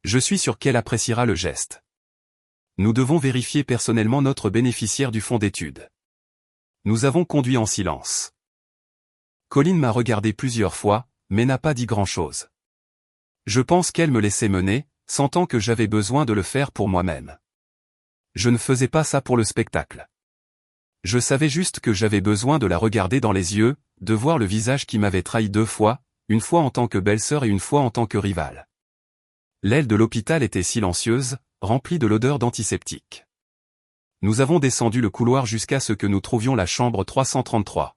Je suis sûr qu'elle appréciera le geste. Nous devons vérifier personnellement notre bénéficiaire du fonds d'études. Nous avons conduit en silence. Colline m'a regardé plusieurs fois, mais n'a pas dit grand-chose. Je pense qu'elle me laissait mener, sentant que j'avais besoin de le faire pour moi-même. Je ne faisais pas ça pour le spectacle. Je savais juste que j'avais besoin de la regarder dans les yeux, de voir le visage qui m'avait trahi 2 fois, une fois en tant que belle-sœur et une fois en tant que rivale. L'aile de l'hôpital était silencieuse, remplie de l'odeur d'antiseptique. Nous avons descendu le couloir jusqu'à ce que nous trouvions la chambre 333.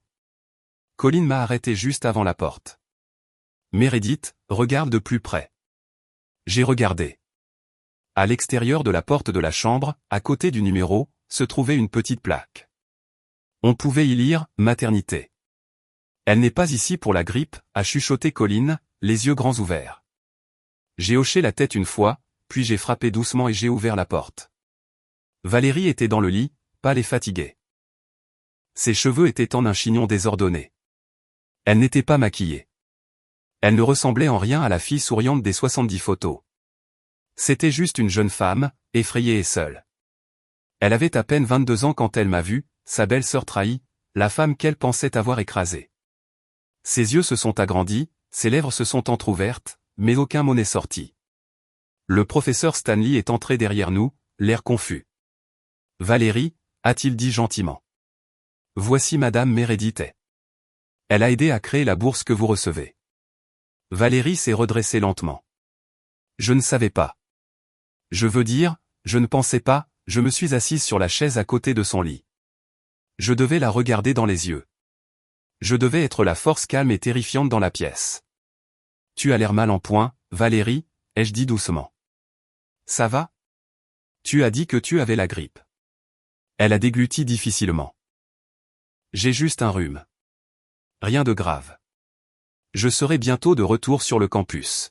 Colin m'a arrêté juste avant la porte. Meredith, regarde de plus près. J'ai regardé. À l'extérieur de la porte de la chambre, à côté du numéro, se trouvait une petite plaque. On pouvait y lire « Maternité ». Elle n'est pas ici pour la grippe, a chuchoté Colin, les yeux grands ouverts. J'ai hoché la tête une fois, puis j'ai frappé doucement et j'ai ouvert la porte. Valérie était dans le lit, pâle et fatiguée. Ses cheveux étaient en un chignon désordonné. Elle n'était pas maquillée. Elle ne ressemblait en rien à la fille souriante des 70 photos. C'était juste une jeune femme, effrayée et seule. Elle avait à peine 22 ans quand elle m'a vu, sa belle-sœur trahie, la femme qu'elle pensait avoir écrasée. Ses yeux se sont agrandis, ses lèvres se sont entr'ouvertes, mais aucun mot n'est sorti. Le professeur Stanley est entré derrière nous, l'air confus. « Valérie » a-t-il dit gentiment. « Voici Madame Meredith. Elle a aidé à créer la bourse que vous recevez. » Valérie s'est redressée lentement. « Je ne savais pas. Je veux dire, je ne pensais pas, je me suis assise sur la chaise à côté de son lit. Je devais la regarder dans les yeux. Je devais être la force calme et terrifiante dans la pièce. « Tu as l'air mal en point, Valérie » ai-je dit doucement. « Ça va ? Tu as dit que tu avais la grippe. » Elle a dégluti difficilement. « J'ai juste un rhume. Rien de grave. Je serai bientôt de retour sur le campus. »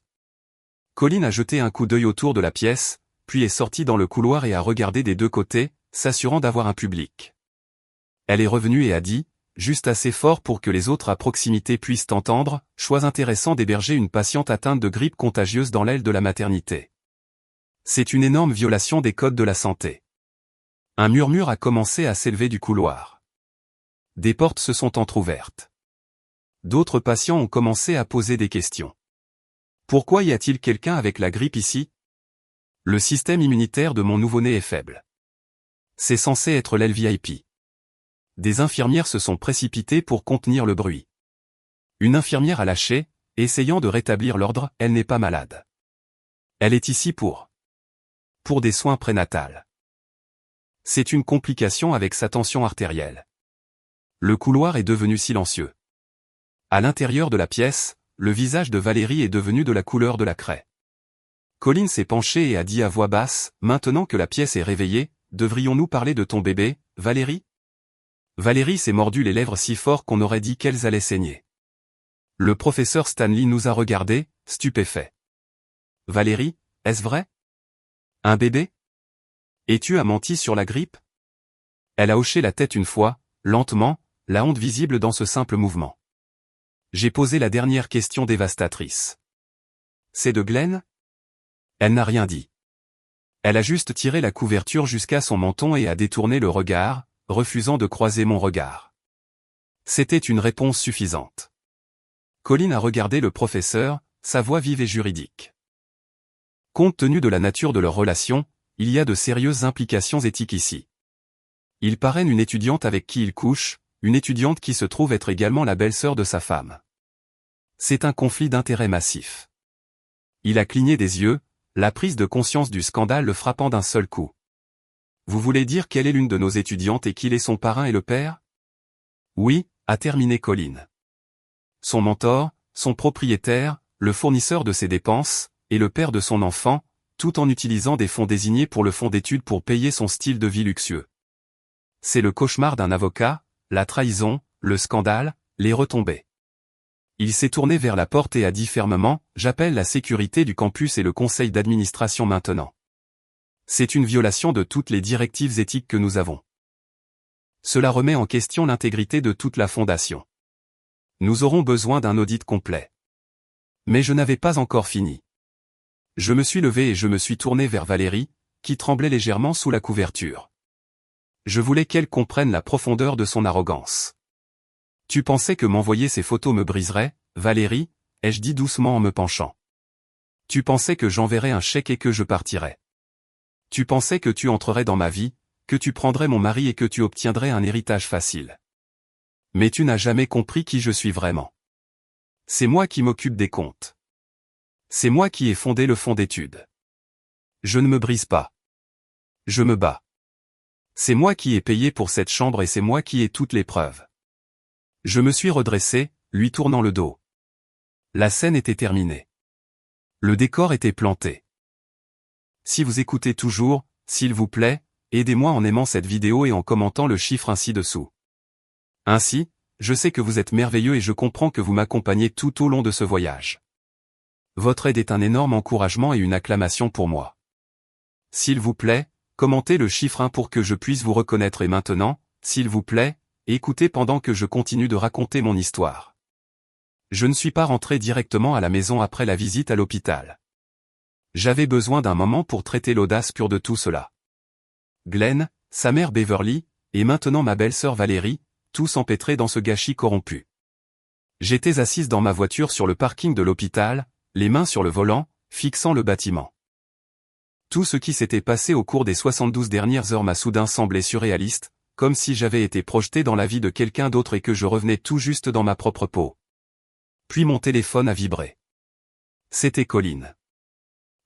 Colin a jeté un coup d'œil autour de la pièce, puis est sortie dans le couloir et a regardé des deux côtés, s'assurant d'avoir un public. Elle est revenue et a dit, juste assez fort pour que les autres à proximité puissent entendre, « Choix intéressant d'héberger une patiente atteinte de grippe contagieuse dans l'aile de la maternité. C'est une énorme violation des codes de la santé. » Un murmure a commencé à s'élever du couloir. Des portes se sont entr'ouvertes. D'autres patients ont commencé à poser des questions. Pourquoi y a-t-il quelqu'un avec la grippe ici? Le système immunitaire de mon nouveau-né est faible. C'est censé être l'aile VIP. Des infirmières se sont précipitées pour contenir le bruit. Une infirmière a lâché, essayant de rétablir l'ordre, elle n'est pas malade. Elle est ici pour des soins prénatals. C'est une complication avec sa tension artérielle. Le couloir est devenu silencieux. À l'intérieur de la pièce, le visage de Valérie est devenu de la couleur de la craie. Colin s'est penché et a dit à voix basse, « Maintenant que la pièce est réveillée, devrions-nous parler de ton bébé, Valérie ?» Valérie s'est mordu les lèvres si fort qu'on aurait dit qu'elles allaient saigner. Le professeur Stanley nous a regardés, stupéfaits. « Valérie, est-ce vrai? Un bébé? Et tu as menti sur la grippe? » Elle a hoché la tête une fois, lentement, la honte visible dans ce simple mouvement. J'ai posé la dernière question dévastatrice. « C'est de Glenn? » Elle n'a rien dit. Elle a juste tiré la couverture jusqu'à son menton et a détourné le regard, refusant de croiser mon regard. C'était une réponse suffisante. Colin a regardé le professeur, sa voix vive et juridique. Compte tenu de la nature de leur relation, il y a de sérieuses implications éthiques ici. Il parraine une étudiante avec qui il couche, une étudiante qui se trouve être également la belle-sœur de sa femme. C'est un conflit d'intérêts massif. Il a cligné des yeux, la prise de conscience du scandale le frappant d'un seul coup. Vous voulez dire qu'elle est l'une de nos étudiantes et qu'il est son parrain et le père? Oui, a terminé Colin. Son mentor, son propriétaire, le fournisseur de ses dépenses, et le père de son enfant, tout en utilisant des fonds désignés pour le fonds d'études pour payer son style de vie luxueux. C'est le cauchemar d'un avocat, la trahison, le scandale, les retombées. Il s'est tourné vers la porte et a dit fermement, « J'appelle la sécurité du campus et le conseil d'administration maintenant. C'est une violation de toutes les directives éthiques que nous avons. Cela remet en question l'intégrité de toute la fondation. Nous aurons besoin d'un audit complet. » Mais je n'avais pas encore fini. Je me suis levé et je me suis tourné vers Valérie, qui tremblait légèrement sous la couverture. Je voulais qu'elle comprenne la profondeur de son arrogance. « Tu pensais que m'envoyer ces photos me briserait, Valérie ?» ai-je dit doucement en me penchant. « Tu pensais que j'enverrais un chèque et que je partirais. Tu pensais que tu entrerais dans ma vie, que tu prendrais mon mari et que tu obtiendrais un héritage facile. Mais tu n'as jamais compris qui je suis vraiment. C'est moi qui m'occupe des comptes. C'est moi qui ai fondé le fonds d'études. Je ne me brise pas. Je me bats. C'est moi qui ai payé pour cette chambre et c'est moi qui ai toutes les preuves. Je me suis redressé, lui tournant le dos. La scène était terminée. Le décor était planté. Si vous écoutez toujours, s'il vous plaît, aidez-moi en aimant cette vidéo et en commentant le chiffre ainsi dessous. Ainsi, je sais que vous êtes merveilleux et je comprends que vous m'accompagnez tout au long de ce voyage. Votre aide est un énorme encouragement et une acclamation pour moi. S'il vous plaît, commentez le chiffre 1 pour que je puisse vous reconnaître et maintenant, s'il vous plaît, écoutez pendant que je continue de raconter mon histoire. Je ne suis pas rentré directement à la maison après la visite à l'hôpital. J'avais besoin d'un moment pour traiter l'audace pure de tout cela. Glenn, sa mère Beverly, et maintenant ma belle-sœur Valérie, tous empêtrés dans ce gâchis corrompu. J'étais assise dans ma voiture sur le parking de l'hôpital, les mains sur le volant, fixant le bâtiment. Tout ce qui s'était passé au cours des 72 dernières heures m'a soudain semblé surréaliste, comme si j'avais été projeté dans la vie de quelqu'un d'autre et que je revenais tout juste dans ma propre peau. Puis mon téléphone a vibré. C'était Colleen.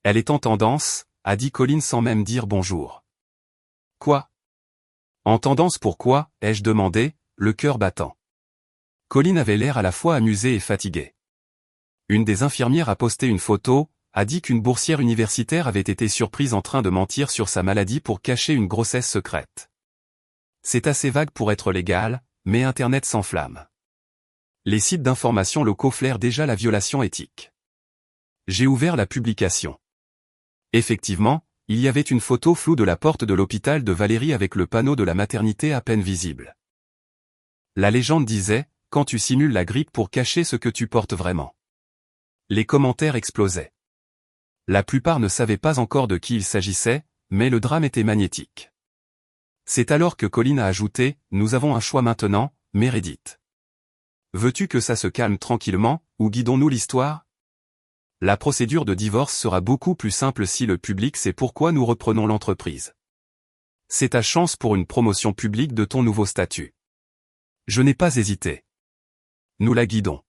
Elle est en tendance, a dit Colleen sans même dire bonjour. Quoi? En tendance pourquoi, ai-je demandé, le cœur battant. Colleen avait l'air à la fois amusée et fatiguée. Une des infirmières a posté une photo, a dit qu'une boursière universitaire avait été surprise en train de mentir sur sa maladie pour cacher une grossesse secrète. C'est assez vague pour être légal, mais Internet s'enflamme. Les sites d'information locaux flairent déjà la violation éthique. J'ai ouvert la publication. Effectivement, il y avait une photo floue de la porte de l'hôpital de Valérie avec le panneau de la maternité à peine visible. La légende disait, quand tu simules la grippe pour cacher ce que tu portes vraiment. Les commentaires explosaient. La plupart ne savaient pas encore de qui il s'agissait, mais le drame était magnétique. C'est alors que Colleen a ajouté, nous avons un choix maintenant, Meredith. Veux-tu que ça se calme tranquillement, ou guidons-nous l'histoire? La procédure de divorce sera beaucoup plus simple si le public sait pourquoi nous reprenons l'entreprise. C'est ta chance pour une promotion publique de ton nouveau statut. Je n'ai pas hésité. Nous la guidons.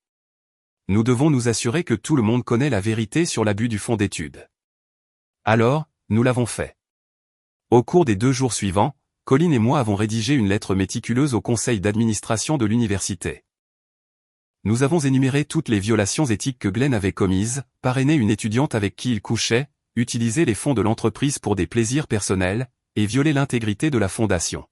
Nous devons nous assurer que tout le monde connaît la vérité sur l'abus du fonds d'études. Alors, nous l'avons fait. Au cours des 2 jours suivants, Colleen et moi avons rédigé une lettre méticuleuse au conseil d'administration de l'université. Nous avons énuméré toutes les violations éthiques que Glenn avait commises, parrainé une étudiante avec qui il couchait, utilisé les fonds de l'entreprise pour des plaisirs personnels, et violé l'intégrité de la fondation.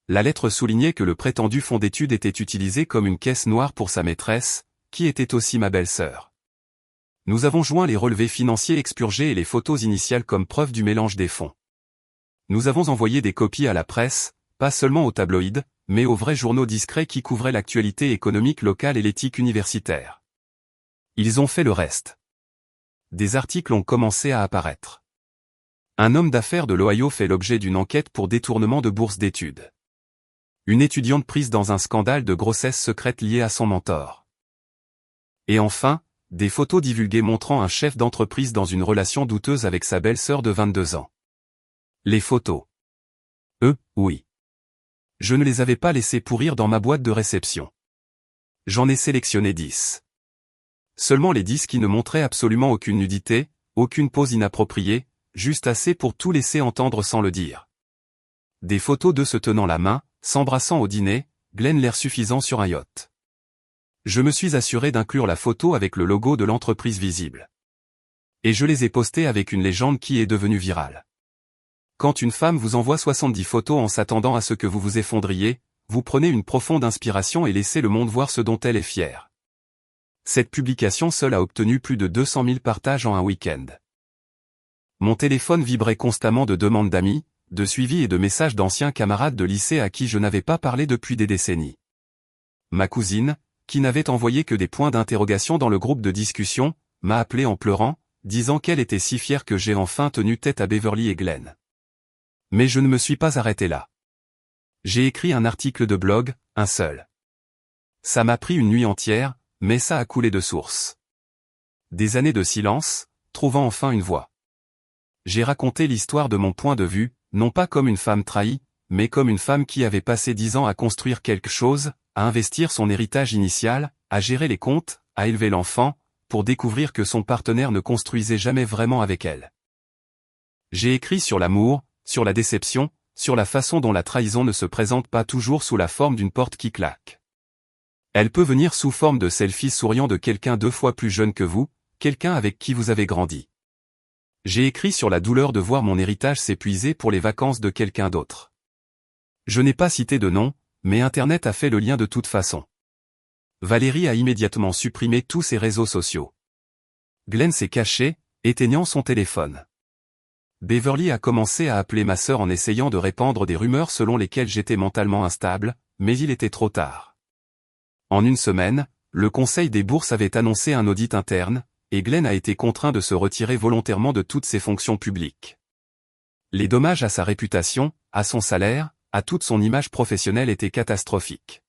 La lettre soulignait que le prétendu fonds d'études était utilisé comme une caisse noire pour sa maîtresse, qui était aussi ma belle-sœur. Nous avons joint les relevés financiers expurgés et les photos initiales comme preuve du mélange des fonds. Nous avons envoyé des copies à la presse, pas seulement aux tabloïds, mais aux vrais journaux discrets qui couvraient l'actualité économique locale et l'éthique universitaire. Ils ont fait le reste. Des articles ont commencé à apparaître. Un homme d'affaires de l'Ohio fait l'objet d'une enquête pour détournement de bourse d'études. Une étudiante prise dans un scandale de grossesse secrète lié à son mentor. Et enfin, des photos divulguées montrant un chef d'entreprise dans une relation douteuse avec sa belle-sœur de 22 ans. Les photos. Oui. Je ne les avais pas laissées pourrir dans ma boîte de réception. J'en ai sélectionné 10. Seulement les 10 qui ne montraient absolument aucune nudité, aucune pose inappropriée, juste assez pour tout laisser entendre sans le dire. Des photos d'eux se tenant la main, s'embrassant au dîner, Glenn l'air suffisant sur un yacht. Je me suis assuré d'inclure la photo avec le logo de l'entreprise visible. Et je les ai postées avec une légende qui est devenue virale. Quand une femme vous envoie 70 photos en s'attendant à ce que vous vous effondriez, vous prenez une profonde inspiration et laissez le monde voir ce dont elle est fière. Cette publication seule a obtenu plus de 200 000 partages en un week-end. Mon téléphone vibrait constamment de demandes d'amis, de suivi et de messages d'anciens camarades de lycée à qui je n'avais pas parlé depuis des décennies. Ma cousine, qui n'avait envoyé que des points d'interrogation dans le groupe de discussion, m'a appelé en pleurant, disant qu'elle était si fière que j'ai enfin tenu tête à Beverly et Glenn. Mais je ne me suis pas arrêté là. J'ai écrit un article de blog, un seul. Ça m'a pris une nuit entière, mais ça a coulé de source. Des années de silence, trouvant enfin une voix. J'ai raconté l'histoire de mon point de vue, non pas comme une femme trahie, mais comme une femme qui avait passé 10 ans à construire quelque chose, à investir son héritage initial, à gérer les comptes, à élever l'enfant, pour découvrir que son partenaire ne construisait jamais vraiment avec elle. J'ai écrit sur l'amour, sur la déception, sur la façon dont la trahison ne se présente pas toujours sous la forme d'une porte qui claque. Elle peut venir sous forme de selfie souriant de quelqu'un 2 fois plus jeune que vous, quelqu'un avec qui vous avez grandi. J'ai écrit sur la douleur de voir mon héritage s'épuiser pour les vacances de quelqu'un d'autre. Je n'ai pas cité de nom, mais Internet a fait le lien de toute façon. Valérie a immédiatement supprimé tous ses réseaux sociaux. Glenn s'est caché, éteignant son téléphone. Beverly a commencé à appeler ma sœur en essayant de répandre des rumeurs selon lesquelles j'étais mentalement instable, mais il était trop tard. En une semaine, le Conseil des bourses avait annoncé un audit interne, et Glenn a été contraint de se retirer volontairement de toutes ses fonctions publiques. Les dommages à sa réputation, à son salaire, à toute son image professionnelle étaient catastrophiques.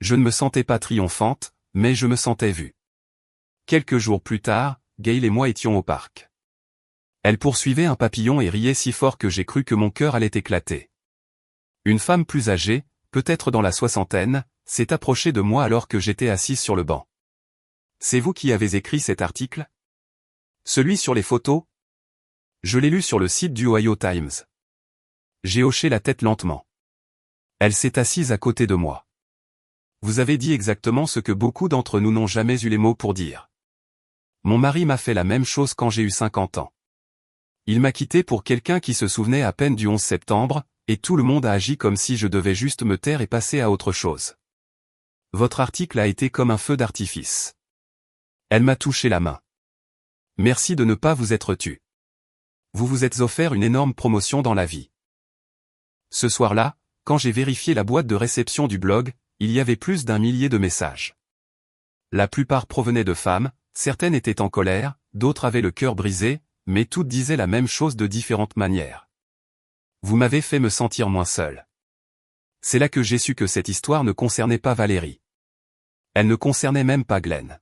Je ne me sentais pas triomphante, mais je me sentais vue. Quelques jours plus tard, Gail et moi étions au parc. Elle poursuivait un papillon et riait si fort que j'ai cru que mon cœur allait éclater. Une femme plus âgée, peut-être dans la soixantaine, s'est approchée de moi alors que j'étais assise sur le banc. « C'est vous qui avez écrit cet article ? Celui sur les photos ? Je l'ai lu sur le site du Ohio Times. » J'ai hoché la tête lentement. Elle s'est assise à côté de moi. Vous avez dit exactement ce que beaucoup d'entre nous n'ont jamais eu les mots pour dire. Mon mari m'a fait la même chose quand j'ai eu 50 ans. Il m'a quitté pour quelqu'un qui se souvenait à peine du 11 septembre, et tout le monde a agi comme si je devais juste me taire et passer à autre chose. Votre article a été comme un feu d'artifice. Elle m'a touché la main. Merci de ne pas vous être tu. Vous vous êtes offert une énorme promotion dans la vie. Ce soir-là, quand j'ai vérifié la boîte de réception du blog, il y avait plus d'1 millier de messages. La plupart provenaient de femmes, certaines étaient en colère, d'autres avaient le cœur brisé, mais toutes disaient la même chose de différentes manières. Vous m'avez fait me sentir moins seul. C'est là que j'ai su que cette histoire ne concernait pas Valérie. Elle ne concernait même pas Glenn.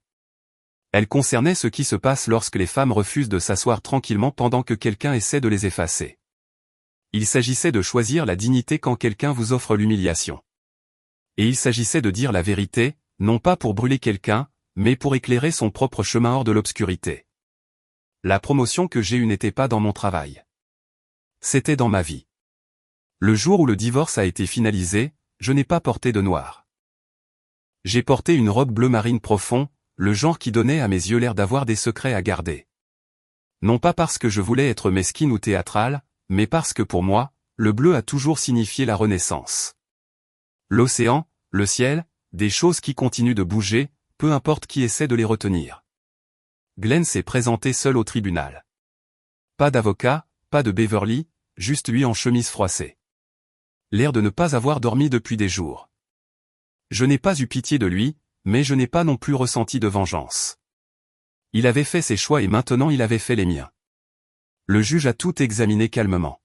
Elle concernait ce qui se passe lorsque les femmes refusent de s'asseoir tranquillement pendant que quelqu'un essaie de les effacer. Il s'agissait de choisir la dignité quand quelqu'un vous offre l'humiliation. Et il s'agissait de dire la vérité, non pas pour brûler quelqu'un, mais pour éclairer son propre chemin hors de l'obscurité. La promotion que j'ai eue n'était pas dans mon travail. C'était dans ma vie. Le jour où le divorce a été finalisé, je n'ai pas porté de noir. J'ai porté une robe bleu marine profond, le genre qui donnait à mes yeux l'air d'avoir des secrets à garder. Non pas parce que je voulais être mesquine ou théâtrale, mais parce que pour moi, le bleu a toujours signifié la renaissance. L'océan, le ciel, des choses qui continuent de bouger, peu importe qui essaie de les retenir. Glenn s'est présenté seul au tribunal. Pas d'avocat, pas de Beverly, juste lui en chemise froissée. L'air de ne pas avoir dormi depuis des jours. Je n'ai pas eu pitié de lui, mais je n'ai pas non plus ressenti de vengeance. Il avait fait ses choix et maintenant il avait fait les miens. Le juge a tout examiné calmement.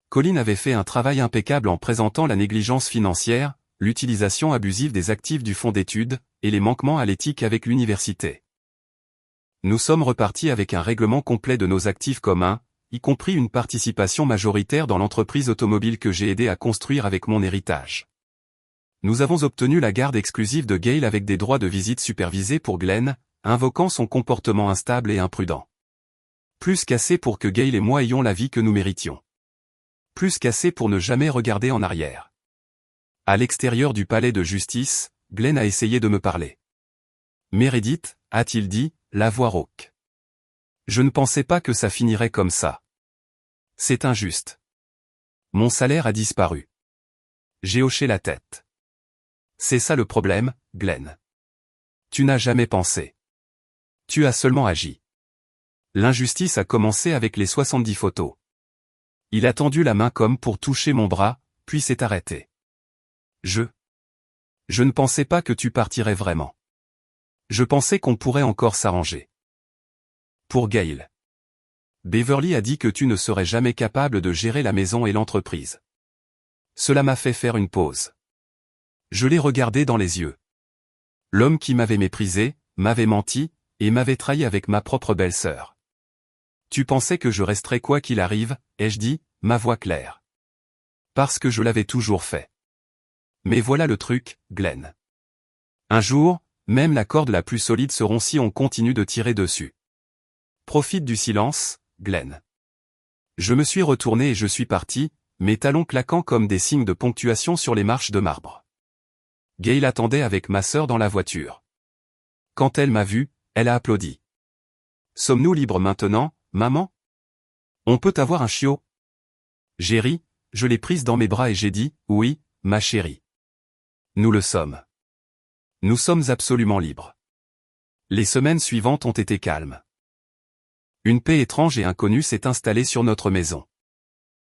Colin avait fait un travail impeccable en présentant la négligence financière, l'utilisation abusive des actifs du fonds d'études, et les manquements à l'éthique avec l'université. Nous sommes repartis avec un règlement complet de nos actifs communs, y compris une participation majoritaire dans l'entreprise automobile que j'ai aidé à construire avec mon héritage. Nous avons obtenu la garde exclusive de Gail avec des droits de visite supervisés pour Glenn, invoquant son comportement instable et imprudent. Plus qu'assez pour que Gail et moi ayons la vie que nous méritions. Plus qu'assez pour ne jamais regarder en arrière. À l'extérieur du palais de justice, Glenn a essayé de me parler. Meredith, a-t-il dit, la voix rauque. Je ne pensais pas que ça finirait comme ça. C'est injuste. Mon salaire a disparu. J'ai hoché la tête. C'est ça le problème, Glenn. Tu n'as jamais pensé. Tu as seulement agi. L'injustice a commencé avec les 70 photos. Il a tendu la main comme pour toucher mon bras, puis s'est arrêté. Je ne pensais pas que tu partirais vraiment. Je pensais qu'on pourrait encore s'arranger. Pour Gail. Beverly a dit que tu ne serais jamais capable de gérer la maison et l'entreprise. Cela m'a fait faire une pause. Je l'ai regardé dans les yeux. L'homme qui m'avait méprisé, m'avait menti, et m'avait trahi avec ma propre belle-sœur. Tu pensais que je resterais quoi qu'il arrive, ai-je dit, ma voix claire. Parce que je l'avais toujours fait. Mais voilà le truc, Glenn. Un jour, même la corde la plus solide se rompt si on continue de tirer dessus. Profite du silence, Glenn. Je me suis retourné et je suis parti, mes talons claquant comme des signes de ponctuation sur les marches de marbre. Gail attendait avec ma sœur dans la voiture. Quand elle m'a vu, elle a applaudi. Sommes-nous libres maintenant, maman? On peut avoir un chiot? J'ai ri, je l'ai prise dans mes bras et j'ai dit, oui, ma chérie. Nous le sommes. Nous sommes absolument libres. Les semaines suivantes ont été calmes. Une paix étrange et inconnue s'est installée sur notre maison.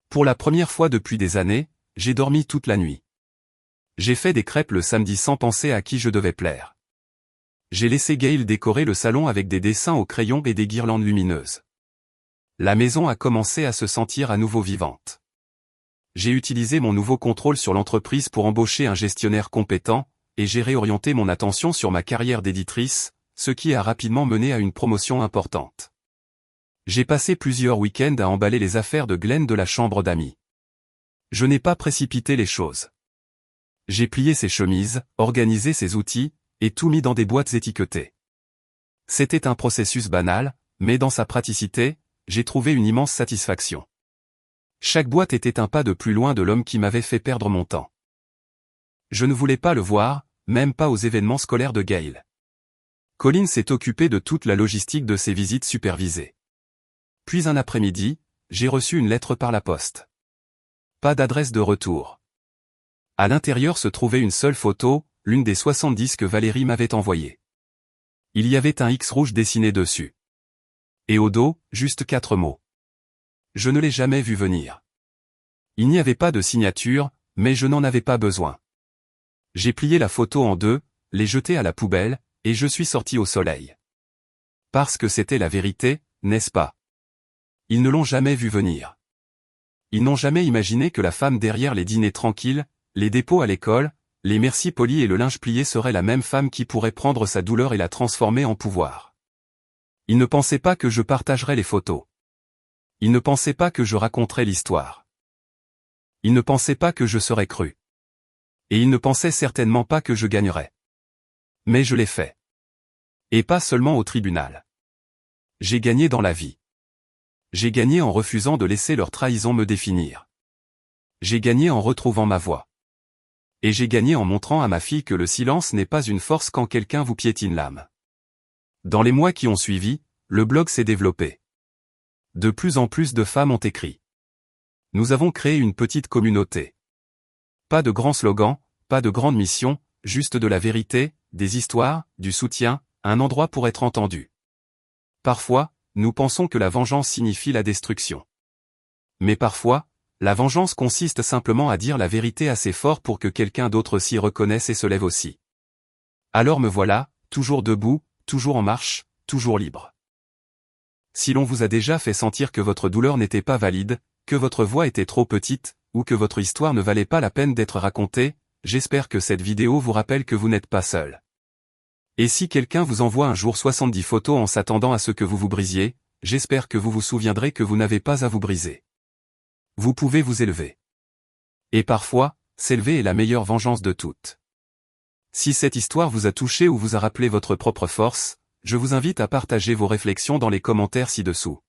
Pour la première fois depuis des années, j'ai dormi toute la nuit. J'ai fait des crêpes le samedi sans penser à qui je devais plaire. J'ai laissé Gail décorer le salon avec des dessins au crayon et des guirlandes lumineuses. La maison a commencé à se sentir à nouveau vivante. J'ai utilisé mon nouveau contrôle sur l'entreprise pour embaucher un gestionnaire compétent, et j'ai réorienté mon attention sur ma carrière d'éditrice, ce qui a rapidement mené à une promotion importante. J'ai passé plusieurs week-ends à emballer les affaires de Glenn de la chambre d'amis. Je n'ai pas précipité les choses. J'ai plié ses chemises, organisé ses outils, et tout mis dans des boîtes étiquetées. C'était un processus banal, mais dans sa praticité, j'ai trouvé une immense satisfaction. Chaque boîte était un pas de plus loin de l'homme qui m'avait fait perdre mon temps. Je ne voulais pas le voir, même pas aux événements scolaires de Gail. Colin s'est occupé de toute la logistique de ses visites supervisées. Puis un après-midi, j'ai reçu une lettre par la poste. Pas d'adresse de retour. À l'intérieur se trouvait une seule photo, l'une des 70 que Valérie m'avait envoyées. Il y avait un X rouge dessiné dessus. Et au dos, juste 4 mots. Je ne l'ai jamais vu venir. Il n'y avait pas de signature, mais je n'en avais pas besoin. J'ai plié la photo en deux, l'ai jetée à la poubelle, et je suis sorti au soleil. Parce que c'était la vérité, n'est-ce pas? Ils ne l'ont jamais vu venir. Ils n'ont jamais imaginé que la femme derrière les dîners tranquilles, les dépôts à l'école, les merci polis et le linge plié serait la même femme qui pourrait prendre sa douleur et la transformer en pouvoir. Ils ne pensaient pas que je partagerais les photos. Ils ne pensaient pas que je raconterais l'histoire. Ils ne pensaient pas que je serais cru. Et ils ne pensaient certainement pas que je gagnerais. Mais je l'ai fait. Et pas seulement au tribunal. J'ai gagné dans la vie. J'ai gagné en refusant de laisser leur trahison me définir. J'ai gagné en retrouvant ma voix. Et j'ai gagné en montrant à ma fille que le silence n'est pas une force quand quelqu'un vous piétine l'âme. Dans les mois qui ont suivi, le blog s'est développé. De plus en plus de femmes ont écrit. Nous avons créé une petite communauté. Pas de grands slogans, pas de grandes missions, juste de la vérité, des histoires, du soutien, un endroit pour être entendu. Parfois, nous pensons que la vengeance signifie la destruction. Mais parfois, la vengeance consiste simplement à dire la vérité assez fort pour que quelqu'un d'autre s'y reconnaisse et se lève aussi. Alors me voilà, toujours debout, toujours en marche, toujours libre. Si l'on vous a déjà fait sentir que votre douleur n'était pas valide, que votre voix était trop petite, ou que votre histoire ne valait pas la peine d'être racontée, j'espère que cette vidéo vous rappelle que vous n'êtes pas seul. Et si quelqu'un vous envoie un jour 70 photos en s'attendant à ce que vous vous brisiez, j'espère que vous vous souviendrez que vous n'avez pas à vous briser. Vous pouvez vous élever. Et parfois, s'élever est la meilleure vengeance de toutes. Si cette histoire vous a touché ou vous a rappelé votre propre force, je vous invite à partager vos réflexions dans les commentaires ci-dessous.